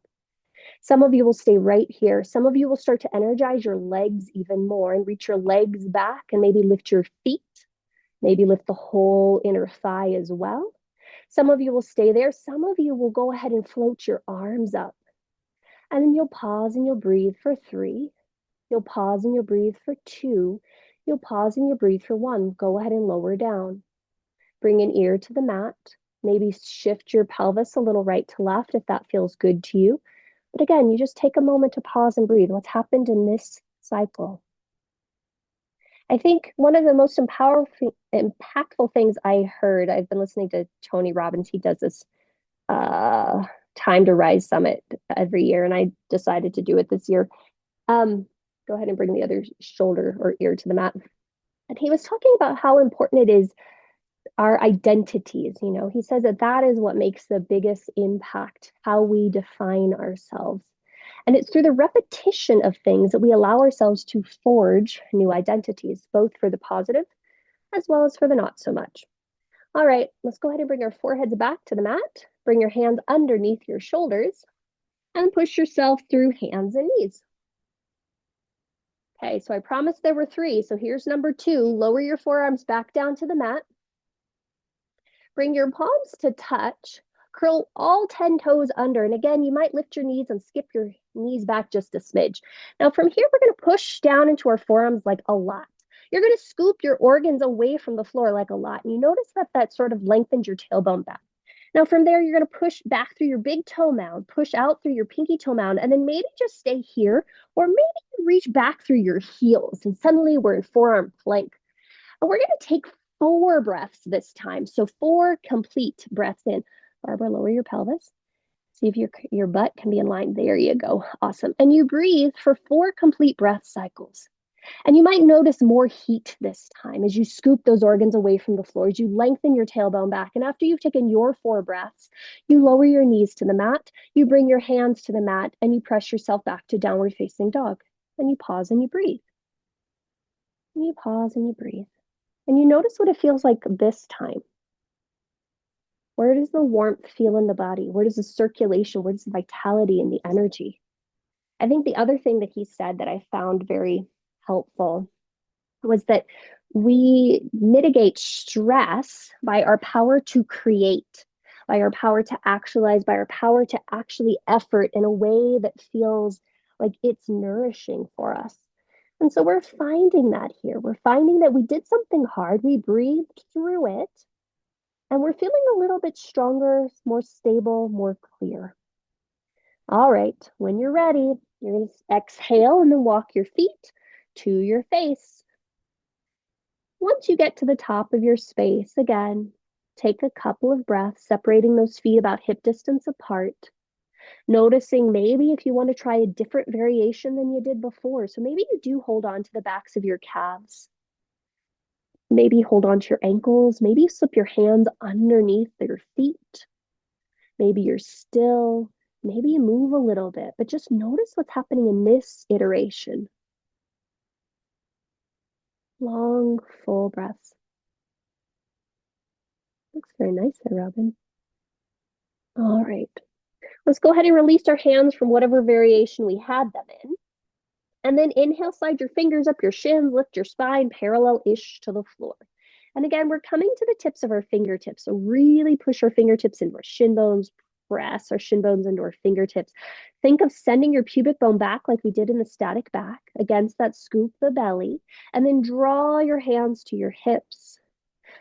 Some of you will stay right here. Some of you will start to energize your legs even more and reach your legs back and maybe lift your feet. Maybe lift the whole inner thigh as well. Some of you will stay there. Some of you will go ahead and float your arms up. And then you'll pause and you'll breathe for 3. You'll pause and you'll breathe for 2. You'll pause and you'll breathe for 1. Go ahead and lower down. Bring an ear to the mat. Maybe shift your pelvis a little right to left if that feels good to you. But again, you just take a moment to pause and breathe. What's happened in this cycle? I think one of the most impactful things I heard, I've been listening to Tony Robbins. He does this Time to Rise Summit every year, and I decided to do it this year. Go ahead and bring the other shoulder or ear to the mat. And he was talking about how important it is, our identities. You know, he says that that is what makes the biggest impact, how we define ourselves. And it's through the repetition of things that we allow ourselves to forge new identities, both for the positive as well as for the not so much. All right, let's go ahead and bring our foreheads back to the mat. Bring your hands underneath your shoulders and push yourself through hands and knees. Okay, so I promised there were 3. So here's number 2. Lower your forearms back down to the mat. Bring your palms to touch. Curl all 10 toes under. And again, you might lift your knees and skip your knees back just a smidge. Now from here, we're going to push down into our forearms like a lot. You're going to scoop your organs away from the floor like a lot. And you notice that that sort of lengthens your tailbone back. Now from there, you're going to push back through your big toe mound, push out through your pinky toe mound, and then maybe just stay here, or maybe you reach back through your heels. And suddenly we're in forearm plank. And we're going to take 4 breaths this time. So 4 complete breaths in. Barbara, lower your pelvis. See if your butt can be in line. There you go. Awesome. And you breathe for 4 complete breath cycles. And you might notice more heat this time as you scoop those organs away from the floor, as you lengthen your tailbone back. And after you've taken your 4 breaths, you lower your knees to the mat, you bring your hands to the mat, and you press yourself back to downward facing dog. And you pause and you breathe. And you pause and you breathe. And you notice what it feels like this time. Where does the warmth feel in the body? Where does the circulation, where does the vitality and the energy? I think the other thing that he said that I found very helpful was that we mitigate stress by our power to create, by our power to actualize, by our power to actually effort in a way that feels like it's nourishing for us. And so we're finding that here. We're finding that we did something hard, we breathed through it, and we're feeling a little bit stronger, more stable, more clear. All right, when you're ready, you're going to exhale and then walk your feet to your face. Once you get to the top of your space, again, take a couple of breaths, separating those feet about hip distance apart. Noticing maybe if you want to try a different variation than you did before. So maybe you do hold on to the backs of your calves. Maybe hold on to your ankles. Maybe you slip your hands underneath your feet. Maybe you're still. Maybe you move a little bit, but just notice what's happening in this iteration. Long, full breaths. Looks very nice there, Robin. All right. Let's go ahead and release our hands from whatever variation we had them in. And then inhale, slide your fingers up your shins, lift your spine parallel-ish to the floor. And again, we're coming to the tips of our fingertips. So really push our fingertips into our shin bones, press our shin bones into our fingertips. Think of sending your pubic bone back like we did in the static back against that scoop the belly, and then draw your hands to your hips.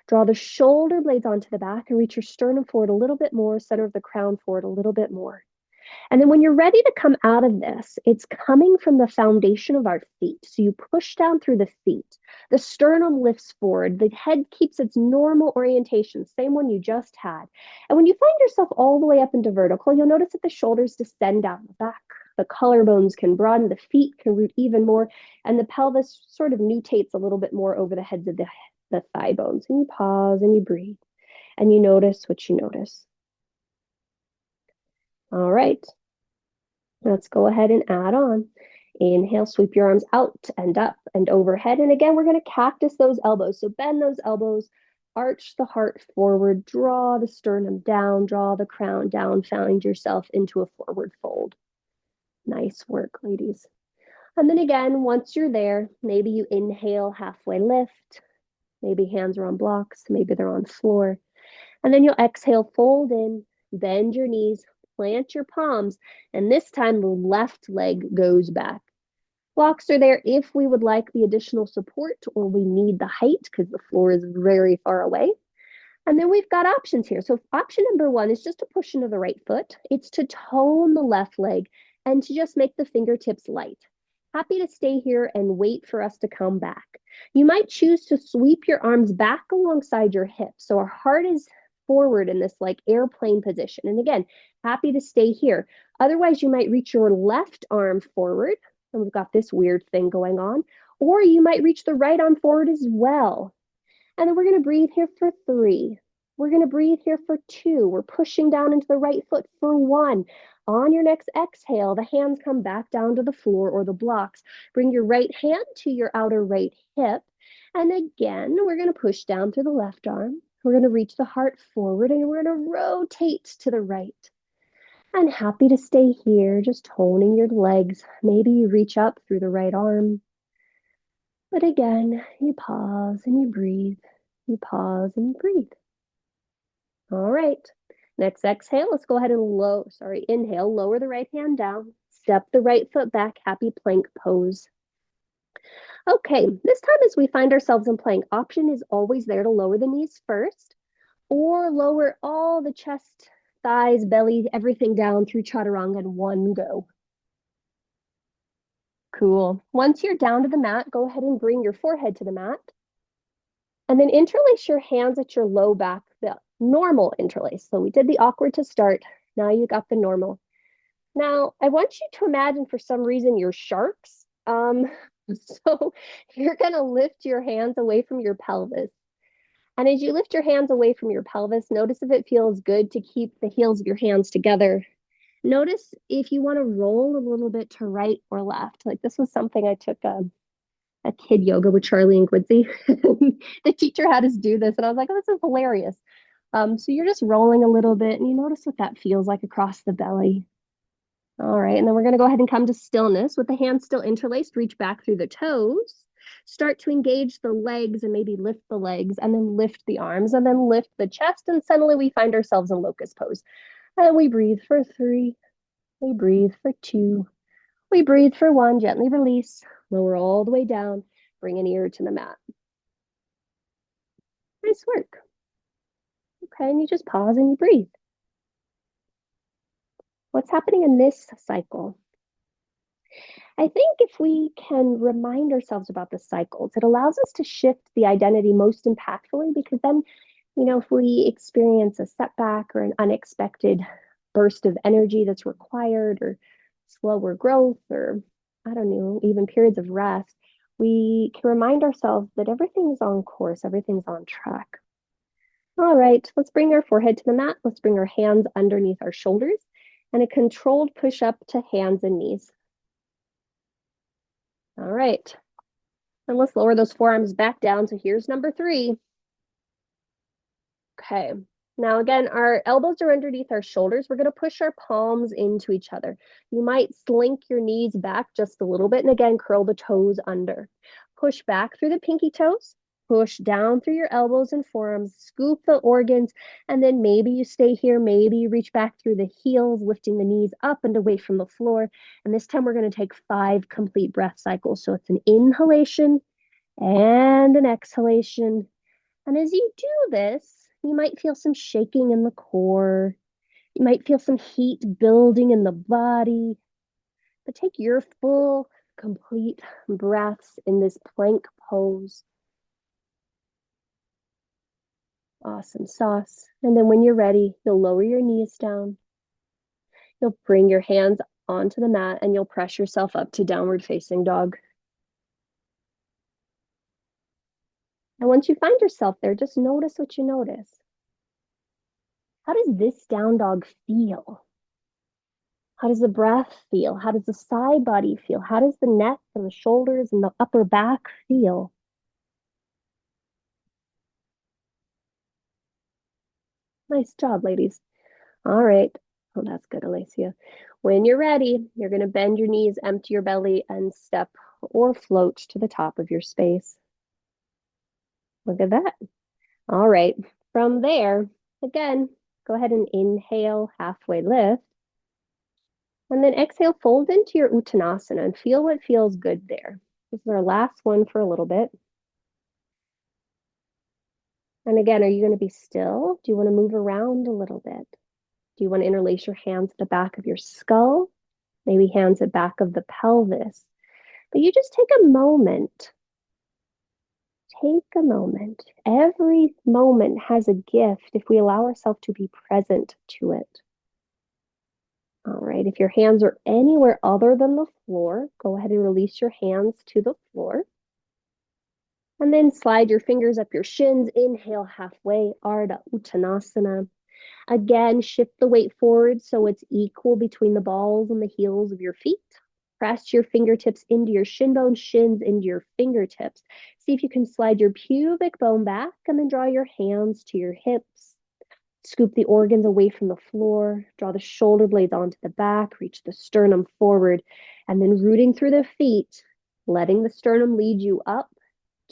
Draw the shoulder blades onto the back and reach your sternum forward a little bit more, center of the crown forward a little bit more. And then when you're ready to come out of this, it's coming from the foundation of our feet. So you push down through the feet. The sternum lifts forward. The head keeps its normal orientation, same one you just had. And when you find yourself all the way up into vertical, you'll notice that the shoulders descend down the back. The collarbones can broaden, the feet can root even more, and the pelvis sort of nutates a little bit more over the heads of the thigh bones. And you pause and you breathe and you notice what you notice. All right, let's go ahead and add on. Inhale, sweep your arms out and up and overhead. And again, we're going to cactus those elbows. So bend those elbows, arch the heart forward, draw the sternum down, draw the crown down, find yourself into a forward fold. Nice work, ladies. And then again, once you're there, maybe you inhale, halfway lift. Maybe hands are on blocks, maybe they're on the floor. And then you'll exhale, fold in, bend your knees, plant your palms, and this time the left leg goes back. Blocks are there if we would like the additional support or we need the height because the floor is very far away. And then we've got options here. So option number one is just to push into the right foot. It's to tone the left leg and to just make the fingertips light. Happy to stay here and wait for us to come back. You might choose to sweep your arms back alongside your hips. So our heart is forward in this like airplane position. And again, happy to stay here. Otherwise, you might reach your left arm forward. And we've got this weird thing going on. Or you might reach the right arm forward as well. And then we're going to breathe here for 3. We're going to breathe here for 2. We're pushing down into the right foot for 1. On your next exhale, the hands come back down to the floor or the blocks. Bring your right hand to your outer right hip. And again, we're going to push down through the left arm. We're going to reach the heart forward and we're going to rotate to the right. And happy to stay here, just toning your legs. Maybe you reach up through the right arm. But again, you pause and you breathe. You pause and you breathe. All right. Next exhale, let's go ahead and inhale, lower the right hand down, step the right foot back, happy plank pose. Okay, this time as we find ourselves in plank, option is always there to lower the knees first or lower all the chest, thighs, belly, everything down through chaturanga in one go. Cool. Once you're down to the mat, go ahead and bring your forehead to the mat. And then interlace your hands at your low back, the normal interlace. So we did the awkward to start. Now you got the normal. Now, I want you to imagine for some reason you're sharks. So you're going to lift your hands away from your pelvis. And as you lift your hands away from your pelvis, notice if it feels good to keep the heels of your hands together. Notice if you want to roll a little bit to right or left. Like this was something I took a kid yoga with Charlie and Quincy. The teacher had us do this, and I was like, oh, this is hilarious. So you're just rolling a little bit, and you notice what that feels like across the belly. All right, and then we're going to go ahead and come to stillness with the hands still interlaced. Reach back through the toes. Start to engage the legs and maybe lift the legs, and then lift the arms, and then lift the chest, and suddenly we find ourselves in locust pose. And we breathe for 3. We breathe for 2. We breathe for 1. Gently release. Lower all the way down. Bring an ear to the mat. Nice work. Okay, and you just pause and you breathe. What's happening in this cycle? I think if we can remind ourselves about the cycles, it allows us to shift the identity most impactfully because then, if we experience a setback or an unexpected burst of energy that's required or slower growth or, I don't know, even periods of rest, we can remind ourselves that everything's on course, everything's on track. All right, let's bring our forehead to the mat. Let's bring our hands underneath our shoulders and a controlled push up to hands and knees. All right, and let's lower those forearms back down. So here's number 3. Okay, now again, our elbows are underneath our shoulders. We're going to push our palms into each other. You might slink your knees back just a little bit, and again, curl the toes under. Push back through the pinky toes. Push down through your elbows and forearms, scoop the organs, and then maybe you stay here, maybe you reach back through the heels, lifting the knees up and away from the floor. And this time we're going to take 5 complete breath cycles. So it's an inhalation and an exhalation. And as you do this, you might feel some shaking in the core. You might feel some heat building in the body. But take your full, complete breaths in this plank pose. Awesome sauce. And then when you're ready, you'll lower your knees down. You'll bring your hands onto the mat and you'll press yourself up to downward facing dog. And once you find yourself there, just notice what you notice. How does this down dog feel? How does the breath feel? How does the side body feel? How does the neck and the shoulders and the upper back feel? Nice job, ladies. All right. Oh, that's good, Alicia. When you're ready, you're going to bend your knees, empty your belly, and step or float to the top of your space. Look at that. All right. From there, again, go ahead and inhale, halfway lift. And then exhale, fold into your Uttanasana and feel what feels good there. This is our last one for a little bit. And again, are you going to be still? Do you want to move around a little bit? Do you want to interlace your hands at the back of your skull? Maybe hands at back of the pelvis. But you just take a moment. Take a moment. Every moment has a gift if we allow ourselves to be present to it. All right, if your hands are anywhere other than the floor, go ahead and release your hands to the floor. And then slide your fingers up your shins. Inhale halfway, Ardha Uttanasana. Again, shift the weight forward so it's equal between the balls and the heels of your feet. Press your fingertips into your shin bones, shins into your fingertips. See if you can slide your pubic bone back and then draw your hands to your hips. Scoop the organs away from the floor. Draw the shoulder blades onto the back. Reach the sternum forward. And then rooting through the feet, letting the sternum lead you up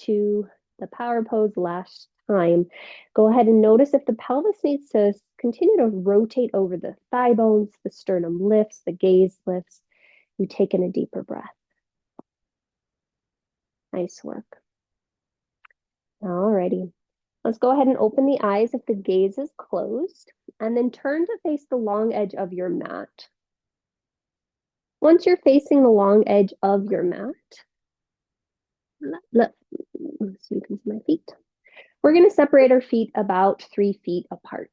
to the power pose last time. Go ahead and notice if the pelvis needs to continue to rotate over the thigh bones, the sternum lifts, the gaze lifts. You take in a deeper breath. Nice work. Alrighty. Let's go ahead and open the eyes if the gaze is closed, and then turn to face the long edge of your mat. Once you're facing the long edge of your mat, so you can see my feet. We're going to separate our feet about 3 feet apart.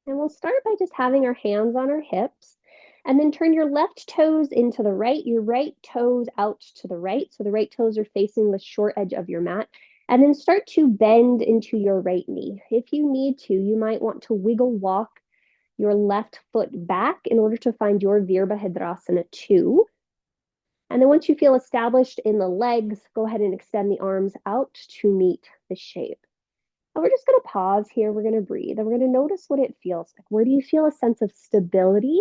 And we'll start by just having our hands on our hips, and then turn your left toes into the right, your right toes out to the right. So the right toes are facing the short edge of your mat. And then start to bend into your right knee. If you need to, you might want to wiggle walk your left foot back in order to find your Virabhadrasana 2. And then once you feel established in the legs, go ahead and extend the arms out to meet the shape. And we're just going to pause here. We're going to breathe and we're going to notice what it feels like. Where do you feel a sense of stability?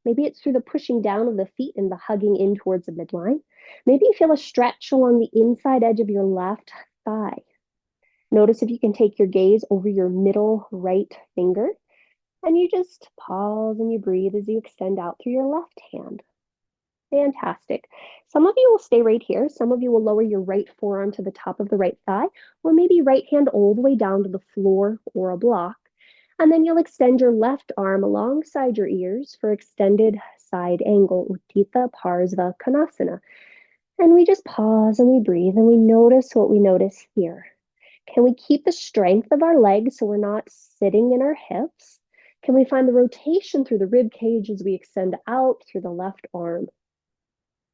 Maybe it's through the pushing down of the feet and the hugging in towards the midline. Maybe you feel a stretch along the inside edge of your left thigh. Notice if you can take your gaze over your middle right finger, and you just pause and you breathe as you extend out through your left hand. Fantastic. Some of you will stay right here. Some of you will lower your right forearm to the top of the right thigh, or maybe right hand all the way down to the floor or a block. And then you'll extend your left arm alongside your ears for extended side angle, Utthita Parsva Konasana. And we just pause and we breathe and we notice what we notice here. Can we keep the strength of our legs so we're not sitting in our hips? Can we find the rotation through the rib cage as we extend out through the left arm?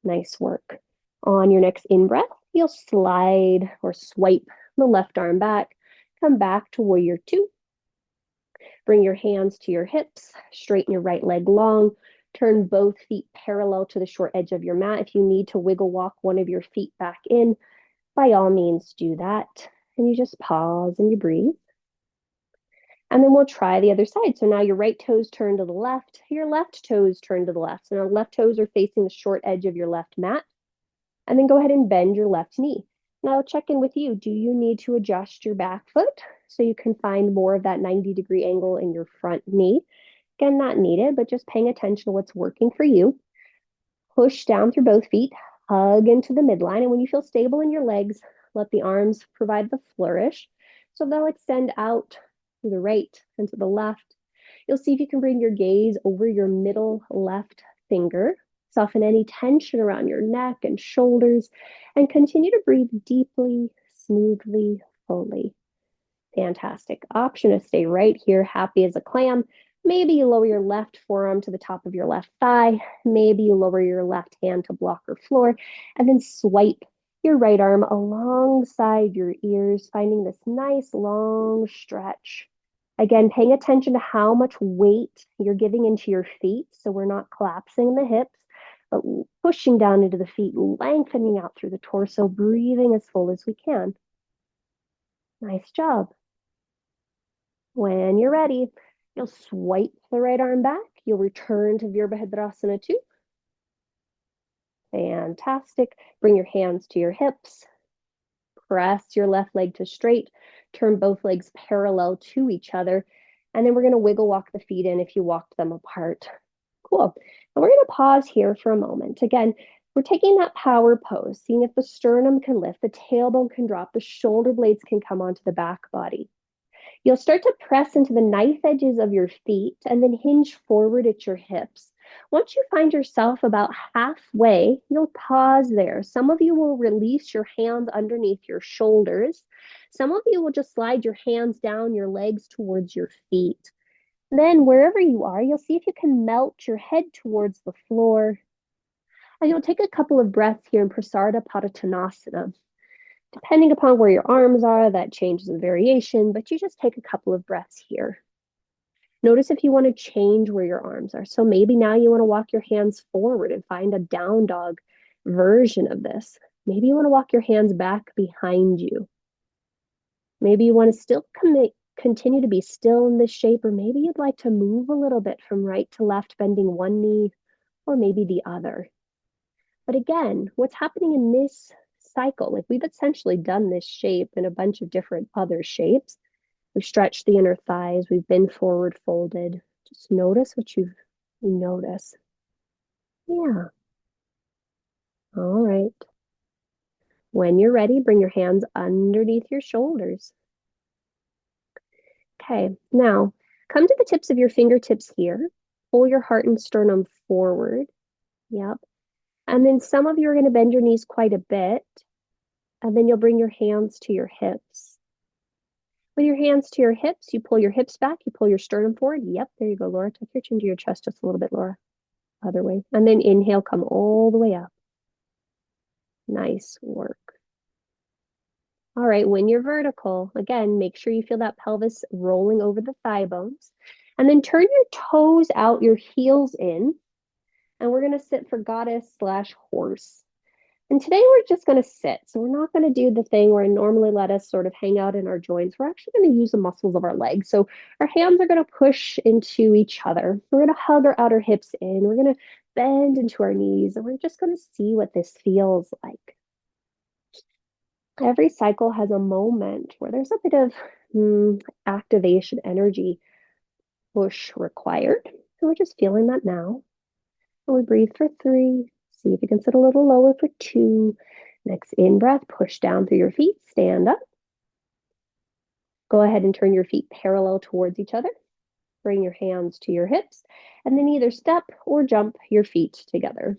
Nice work. On your next in-breath, you'll slide or swipe the left arm back. Come back to warrior 2. Bring your hands to your hips. Straighten your right leg long. Turn both feet parallel to the short edge of your mat. If you need to wiggle walk one of your feet back in, by all means do that. And you just pause and you breathe. And then we'll try the other side. So now your right toes turn to the left, your left toes turn to the left. So now left toes are facing the short edge of your left mat. And then go ahead and bend your left knee. Now I'll check in with you. Do you need to adjust your back foot so you can find more of that 90-degree angle in your front knee? Again, not needed, but just paying attention to what's working for you. Push down through both feet, hug into the midline. And when you feel stable in your legs, let the arms provide the flourish. So they'll extend out to the right and to the left. You'll see if you can bring your gaze over your middle left finger. Soften any tension around your neck and shoulders, and continue to breathe deeply, smoothly, fully. Fantastic. Option to stay right here, happy as a clam. Maybe you lower your left forearm to the top of your left thigh. Maybe you lower your left hand to block your floor, and then swipe your right arm alongside your ears, finding this nice long stretch. Again, paying attention to how much weight you're giving into your feet, so we're not collapsing the hips, but pushing down into the feet, lengthening out through the torso, breathing as full as we can. Nice job. When you're ready, you'll swipe the right arm back. You'll return to Virabhadrasana 2. Fantastic. Bring your hands to your hips. Press your left leg to straight. Turn both legs parallel to each other. And then we're going to wiggle walk the feet in if you walked them apart. Cool. And we're going to pause here for a moment. Again, we're taking that power pose, seeing if the sternum can lift, the tailbone can drop, the shoulder blades can come onto the back body. You'll start to press into the knife edges of your feet and then hinge forward at your hips. Once you find yourself about halfway, you'll pause there. Some of you will release your hands underneath your shoulders. Some of you will just slide your hands down your legs towards your feet. Then, wherever you are, you'll see if you can melt your head towards the floor. And you'll take a couple of breaths here in Prasarada Padottanasana. Depending upon where your arms are, that changes the variation, but you just take a couple of breaths here. Notice if you want to change where your arms are. So maybe now you want to walk your hands forward and find a down dog version of this. Maybe you want to walk your hands back behind you. Maybe you want to still continue to be still in this shape, or maybe you'd like to move a little bit from right to left, bending one knee or maybe the other. But again, what's happening in this cycle, like we've essentially done this shape in a bunch of different other shapes. We've stretched the inner thighs, we've been forward folded. Just notice what you notice. Yeah. All right. When you're ready, bring your hands underneath your shoulders. Okay, now come to the tips of your fingertips here. Pull your heart and sternum forward. Yep. And then some of you are going to bend your knees quite a bit. And then you'll bring your hands to your hips. With your hands to your hips, you pull your hips back, you pull your sternum forward. Yep, there you go, Laura. Tuck your chin to your chest just a little bit, Laura. Other way. And then inhale, come all the way up. Nice work. All right, when you're vertical, again, make sure you feel that pelvis rolling over the thigh bones. And then turn your toes out, your heels in. And we're going to sit for goddess/horse. And today we're just going to sit. So we're not going to do the thing where I normally let us sort of hang out in our joints. We're actually going to use the muscles of our legs. So our hands are going to push into each other. We're going to hug our outer hips in. We're going to bend into our knees. And we're just going to see what this feels like. Every cycle has a moment where there's a bit of activation energy push required. So we're just feeling that now. And we breathe for 3. See if you can sit a little lower for 2. Next in-breath, push down through your feet, stand up. Go ahead and turn your feet parallel towards each other. Bring your hands to your hips, and then either step or jump your feet together.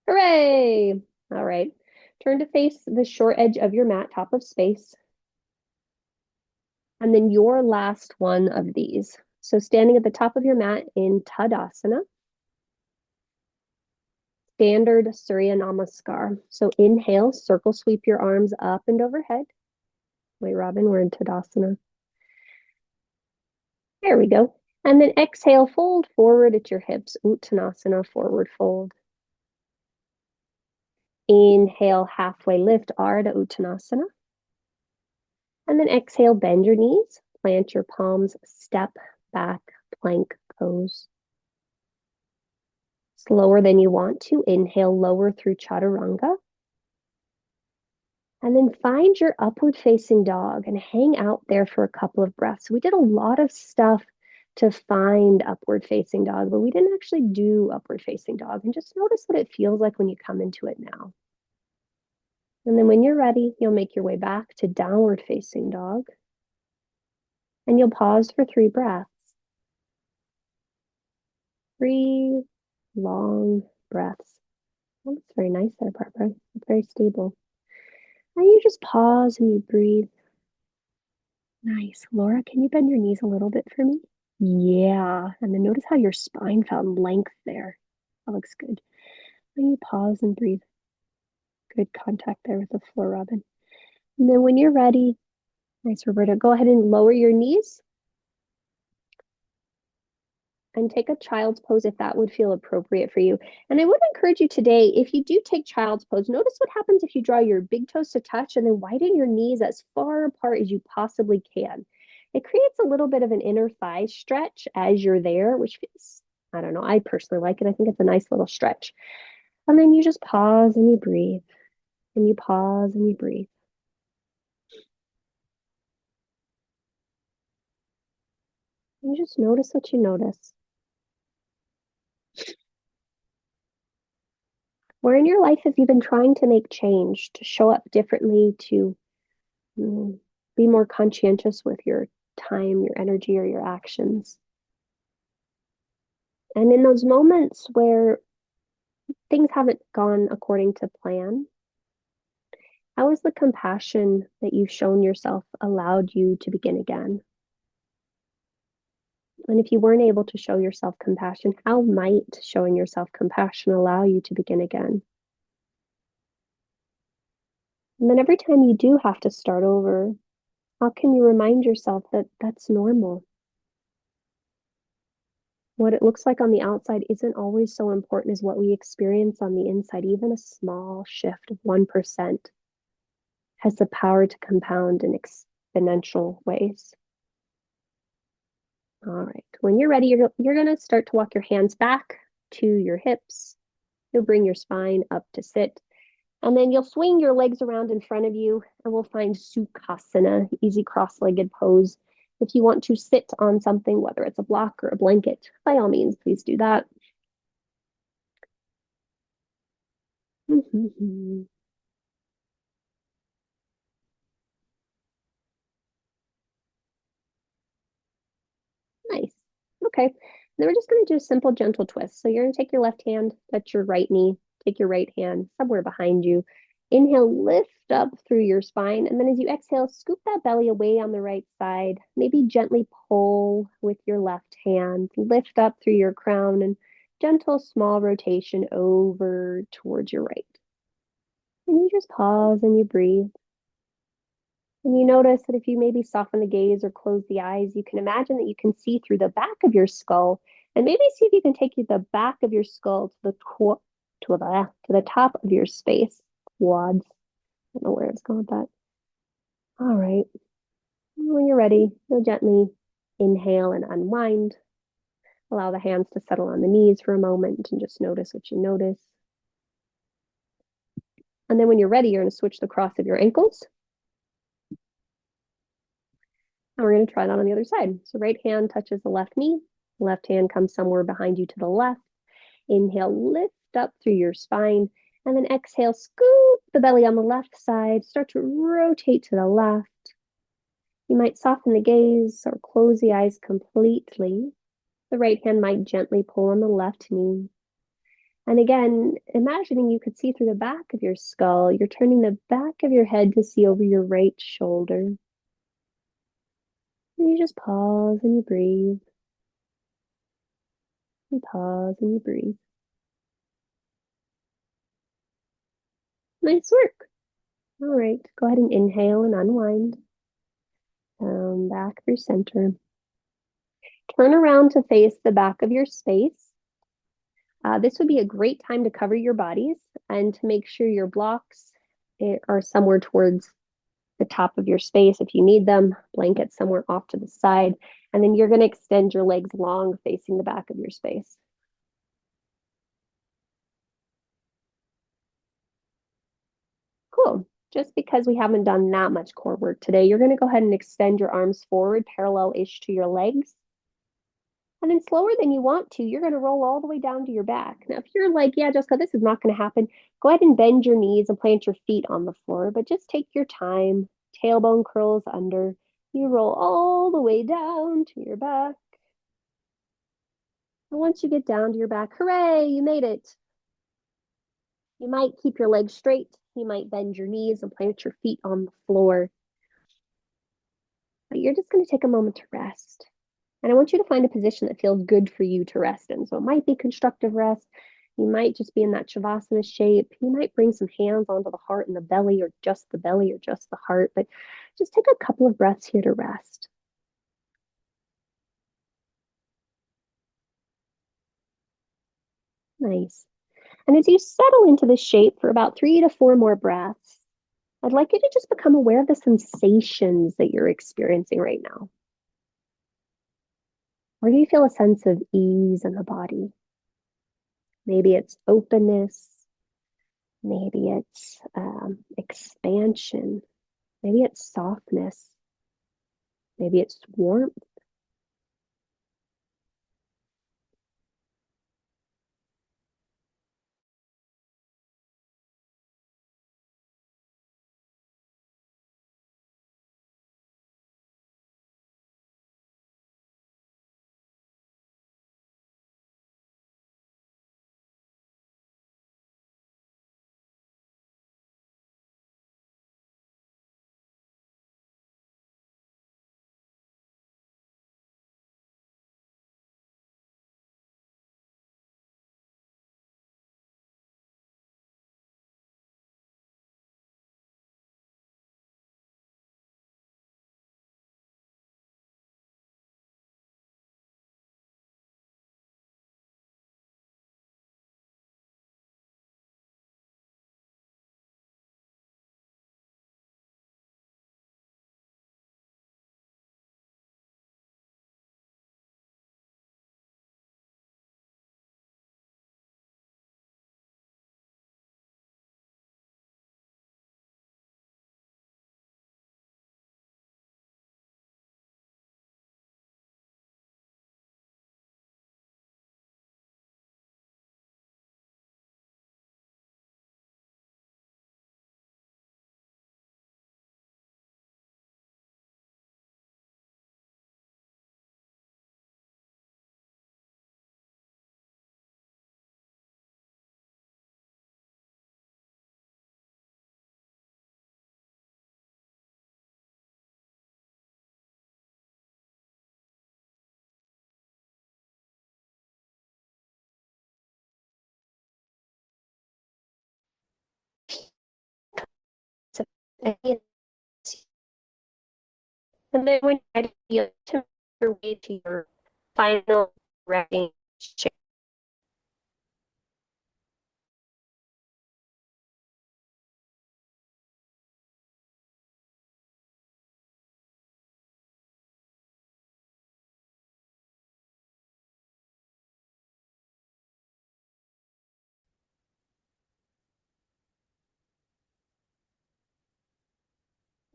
Hooray! All right. Turn to face the short edge of your mat, top of space. And then your last one of these. So standing at the top of your mat in Tadasana. Standard Surya Namaskar. So inhale, circle sweep your arms up and overhead. Wait, Robin, we're in Tadasana. There we go. And then exhale, fold forward at your hips. Uttanasana, forward fold. Inhale, halfway lift, Ardha Uttanasana. And then exhale, bend your knees, plant your palms, step back, plank pose. Slower than you want to, inhale lower through chaturanga. And then find your upward facing dog and hang out there for a couple of breaths. So we did a lot of stuff to find upward facing dog, but we didn't actually do upward facing dog. And just notice what it feels like when you come into it now. And then when you're ready, you'll make your way back to downward facing dog. And you'll pause for 3 breaths. 3 long breaths. Oh, that's very nice there, Barbara. It's very stable. And you just pause and you breathe. Nice. Laura, can you bend your knees a little bit for me? Yeah. And then notice how your spine found length there. That looks good. And you pause and breathe. Good contact there with the floor, Robin. And then when you're ready, nice, Roberta, go ahead and lower your knees and take a child's pose if that would feel appropriate for you. And I would encourage you today, if you do take child's pose, notice what happens if you draw your big toes to touch and then widen your knees as far apart as you possibly can. It creates a little bit of an inner thigh stretch as you're there, which feels, I don't know, I personally like it. I think it's a nice little stretch. And then you just pause and you breathe, and you pause and you breathe. And you just notice what you notice. Where in your life have you been trying to make change, to show up differently, to be more conscientious with your time, your energy, or your actions? And in those moments where things haven't gone according to plan, how has the compassion that you've shown yourself allowed you to begin again? And if you weren't able to show yourself compassion, how might showing yourself compassion allow you to begin again? And then every time you do have to start over, how can you remind yourself that that's normal? What it looks like on the outside isn't always so important as what we experience on the inside. Even a small shift of 1% has the power to compound in exponential ways. All right, when you're ready, you're going to start to walk your hands back to your hips. You'll bring your spine up to sit. And then you'll swing your legs around in front of you and we'll find Sukhasana, easy cross-legged pose. If you want to sit on something, whether it's a block or a blanket, by all means, please do that. Nice. Okay. Then we're just going to do a simple, gentle twist. So you're going to take your left hand, touch your right knee, take your right hand somewhere behind you. Inhale, lift up through your spine. And then as you exhale, scoop that belly away on the right side. Maybe gently pull with your left hand. Lift up through your crown and gentle, small rotation over towards your right. And you just pause and you breathe. And you notice that if you maybe soften the gaze or close the eyes, you can imagine that you can see through the back of your skull, and maybe see if you can take the back of your skull to the top of your space, quads. I don't know where it's going with that. All right. When you're ready, you'll gently inhale and unwind. Allow the hands to settle on the knees for a moment and just notice what you notice. And then when you're ready, you're going to switch the cross of your ankles. And we're going to try that on the other side. So right hand touches the left knee. Left hand comes somewhere behind you to the left. Inhale, lift up through your spine. And then exhale, scoop the belly on the left side. Start to rotate to the left. You might soften the gaze or close the eyes completely. The right hand might gently pull on the left knee. And again, imagining you could see through the back of your skull. You're turning the back of your head to see over your right shoulder. And you just pause and you breathe. You pause and you breathe. Nice work. All right, go ahead and inhale and unwind. Back through center. Turn around to face the back of your space. This would be a great time to cover your bodies and to make sure your blocks are somewhere towards the top of your space if you need them, blankets somewhere off to the side. And then you're going to extend your legs long facing the back of your space. Cool. Just because we haven't done that much core work today, you're going to go ahead and extend your arms forward, parallel-ish to your legs. And then slower than you want to, you're going to roll all the way down to your back. Now, if you're like, yeah, Jessica, this is not going to happen, go ahead and bend your knees and plant your feet on the floor, but just take your time. Tailbone curls under. You roll all the way down to your back. And once you get down to your back, hooray, you made it. You might keep your legs straight. You might bend your knees and plant your feet on the floor. But you're just going to take a moment to rest. And I want you to find a position that feels good for you to rest in. So it might be constructive rest. You might just be in that Shavasana shape. You might bring some hands onto the heart and the belly, or just the belly, or just the heart. But just take a couple of breaths here to rest. Nice. And as you settle into this shape for about 3 to 4 more breaths, I'd like you to just become aware of the sensations that you're experiencing right now. Where do you feel a sense of ease in the body? Maybe it's openness. Maybe it's expansion. Maybe it's softness. Maybe it's warmth. And then when you're ready, you to your way to your final resting shape.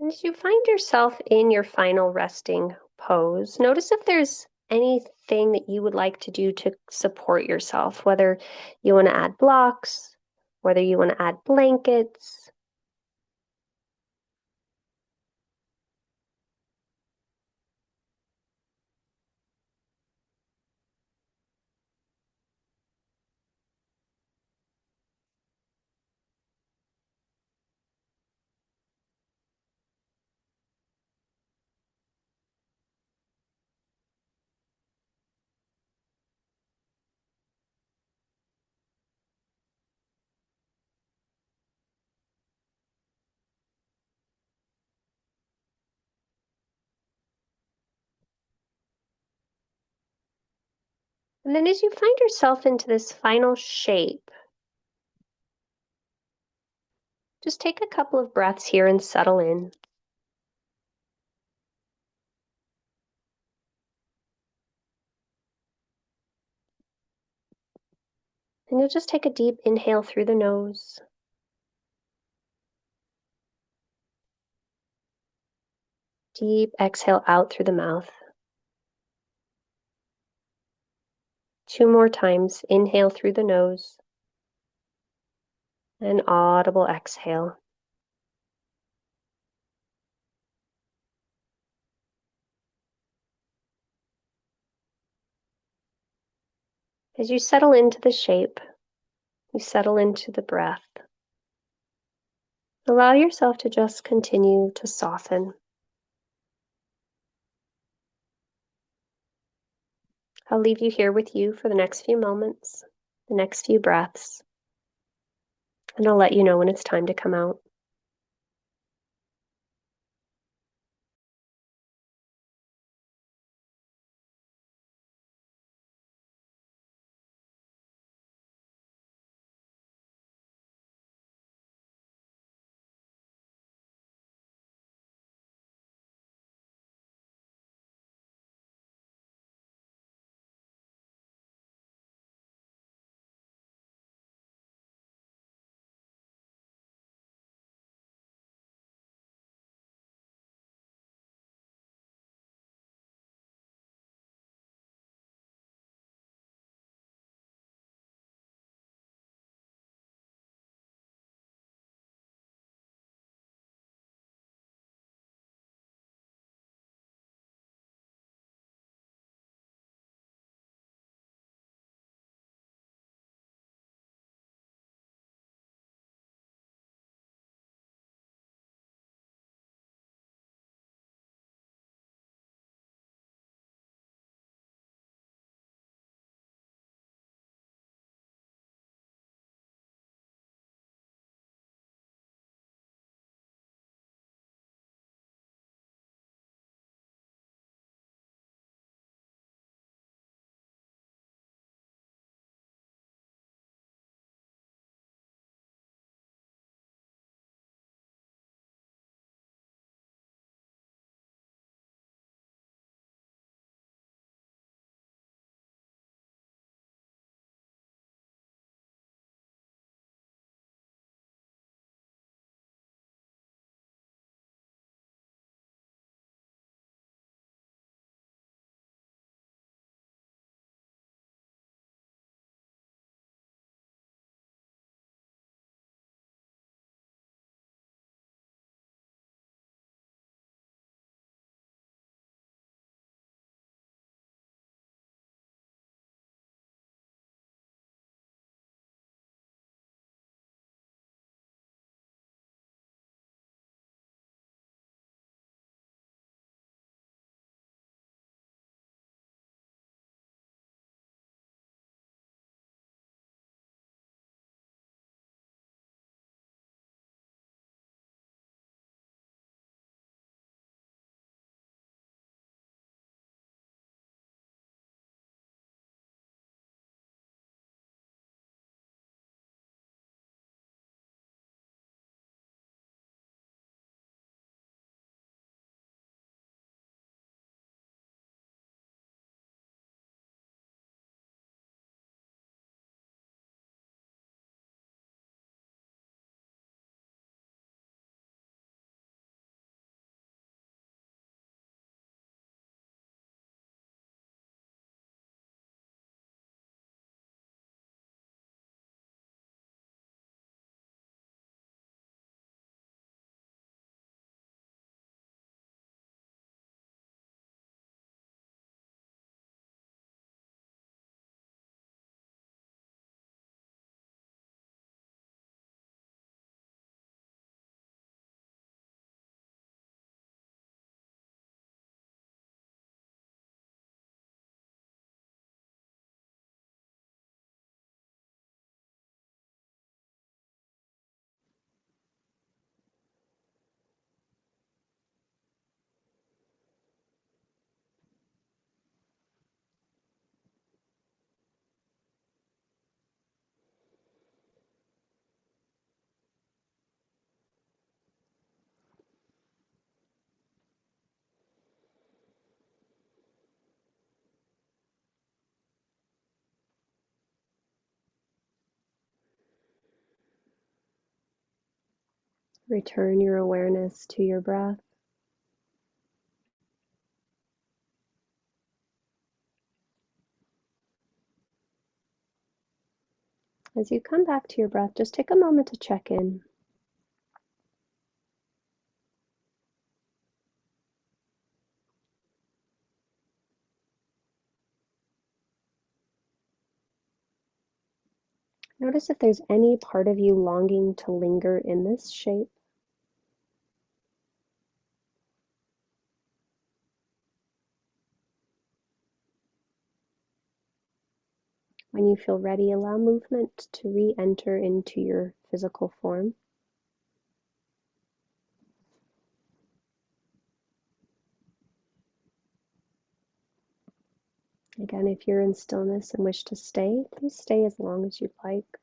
And as you find yourself in your final resting pose, notice if there's anything that you would like to do to support yourself, whether you want to add blocks, whether you want to add blankets. And then as you find yourself into this final shape, just take a couple of breaths here and settle in. And you'll just take a deep inhale through the nose. Deep exhale out through the mouth. 2 more times. Inhale through the nose. And audible exhale. As you settle into the shape, you settle into the breath. Allow yourself to just continue to soften. I'll leave you here with you for the next few moments, the next few breaths, and I'll let you know when it's time to come out. Return your awareness to your breath. As you come back to your breath, just take a moment to check in. Notice if there's any part of you longing to linger in this shape. When you feel ready, allow movement to re-enter into your physical form. Again, if you're in stillness and wish to stay, please stay as long as you'd like.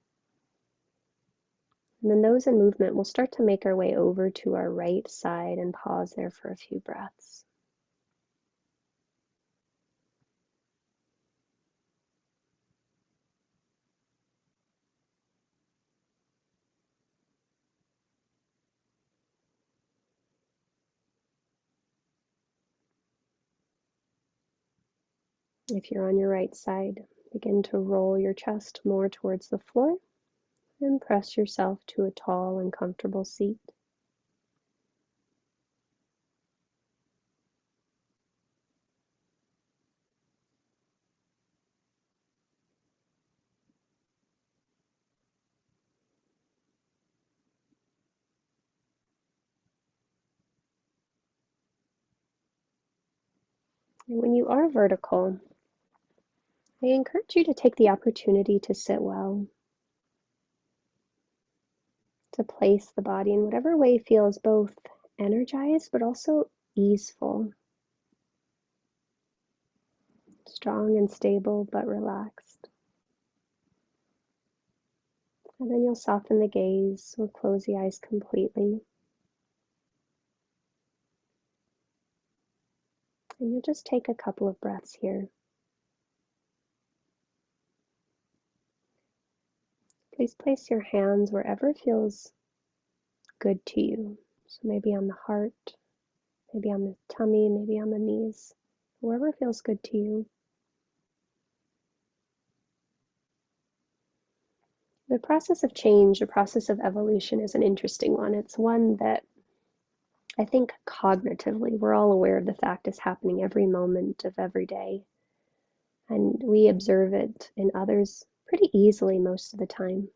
And then those in movement, we'll start to make our way over to our right side and pause there for a few breaths. If you're on your right side, begin to roll your chest more towards the floor and press yourself to a tall and comfortable seat. And when you are vertical, I encourage you to take the opportunity to sit well, to place the body in whatever way feels both energized but also easeful, strong and stable but relaxed. And then you'll soften the gaze or close the eyes completely. And you'll just take a couple of breaths here. Please place your hands wherever feels good to you. So maybe on the heart, maybe on the tummy, maybe on the knees, wherever feels good to you. The process of change, the process of evolution is an interesting one. It's one that I think cognitively we're all aware of the fact is happening every moment of every day. And we observe it in others pretty easily most of the time.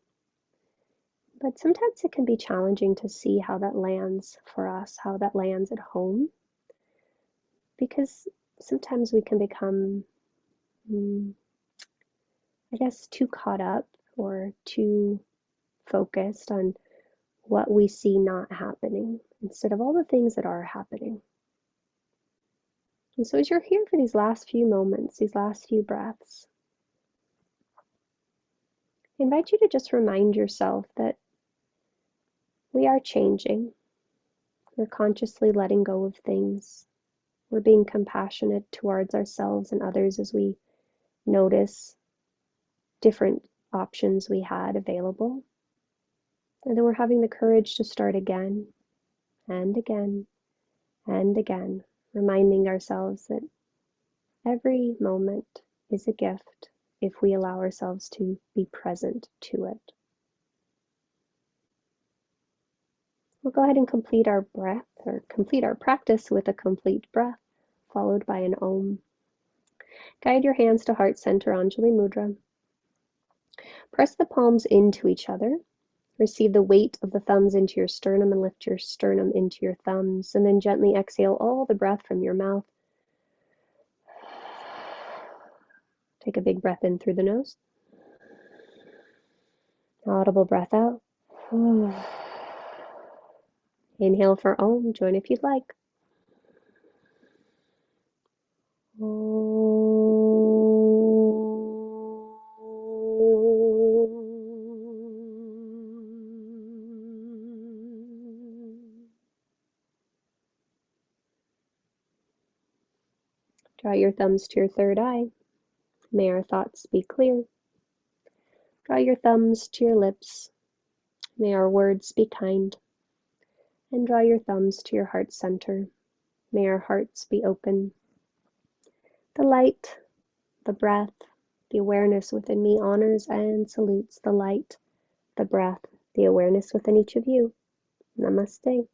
But sometimes it can be challenging to see how that lands for us, how that lands at home, because sometimes we can become, I guess, too caught up or too focused on what we see not happening instead of all the things that are happening. And so as you're here for these last few moments, these last few breaths, I invite you to just remind yourself that we are changing. We're consciously letting go of things. We're being compassionate towards ourselves and others as we notice different options we had available. And then we're having the courage to start again and again and again, reminding ourselves that every moment is a gift if we allow ourselves to be present to it. We'll go ahead and complete our breath or complete our practice with a complete breath, followed by an Om. Guide your hands to heart center Anjali Mudra. Press the palms into each other. Receive the weight of the thumbs into your sternum and lift your sternum into your thumbs. And then gently exhale all the breath from your mouth. Take a big breath in through the nose. Audible breath out. Inhale for Om. Join if you'd like. Draw your thumbs to your third eye. May our thoughts be clear. Draw your thumbs to your lips. May our words be kind. And draw your thumbs to your heart center. May our hearts be open. The light, the breath, The awareness within me honors and salutes the light, the breath, the awareness within each of you. Namaste.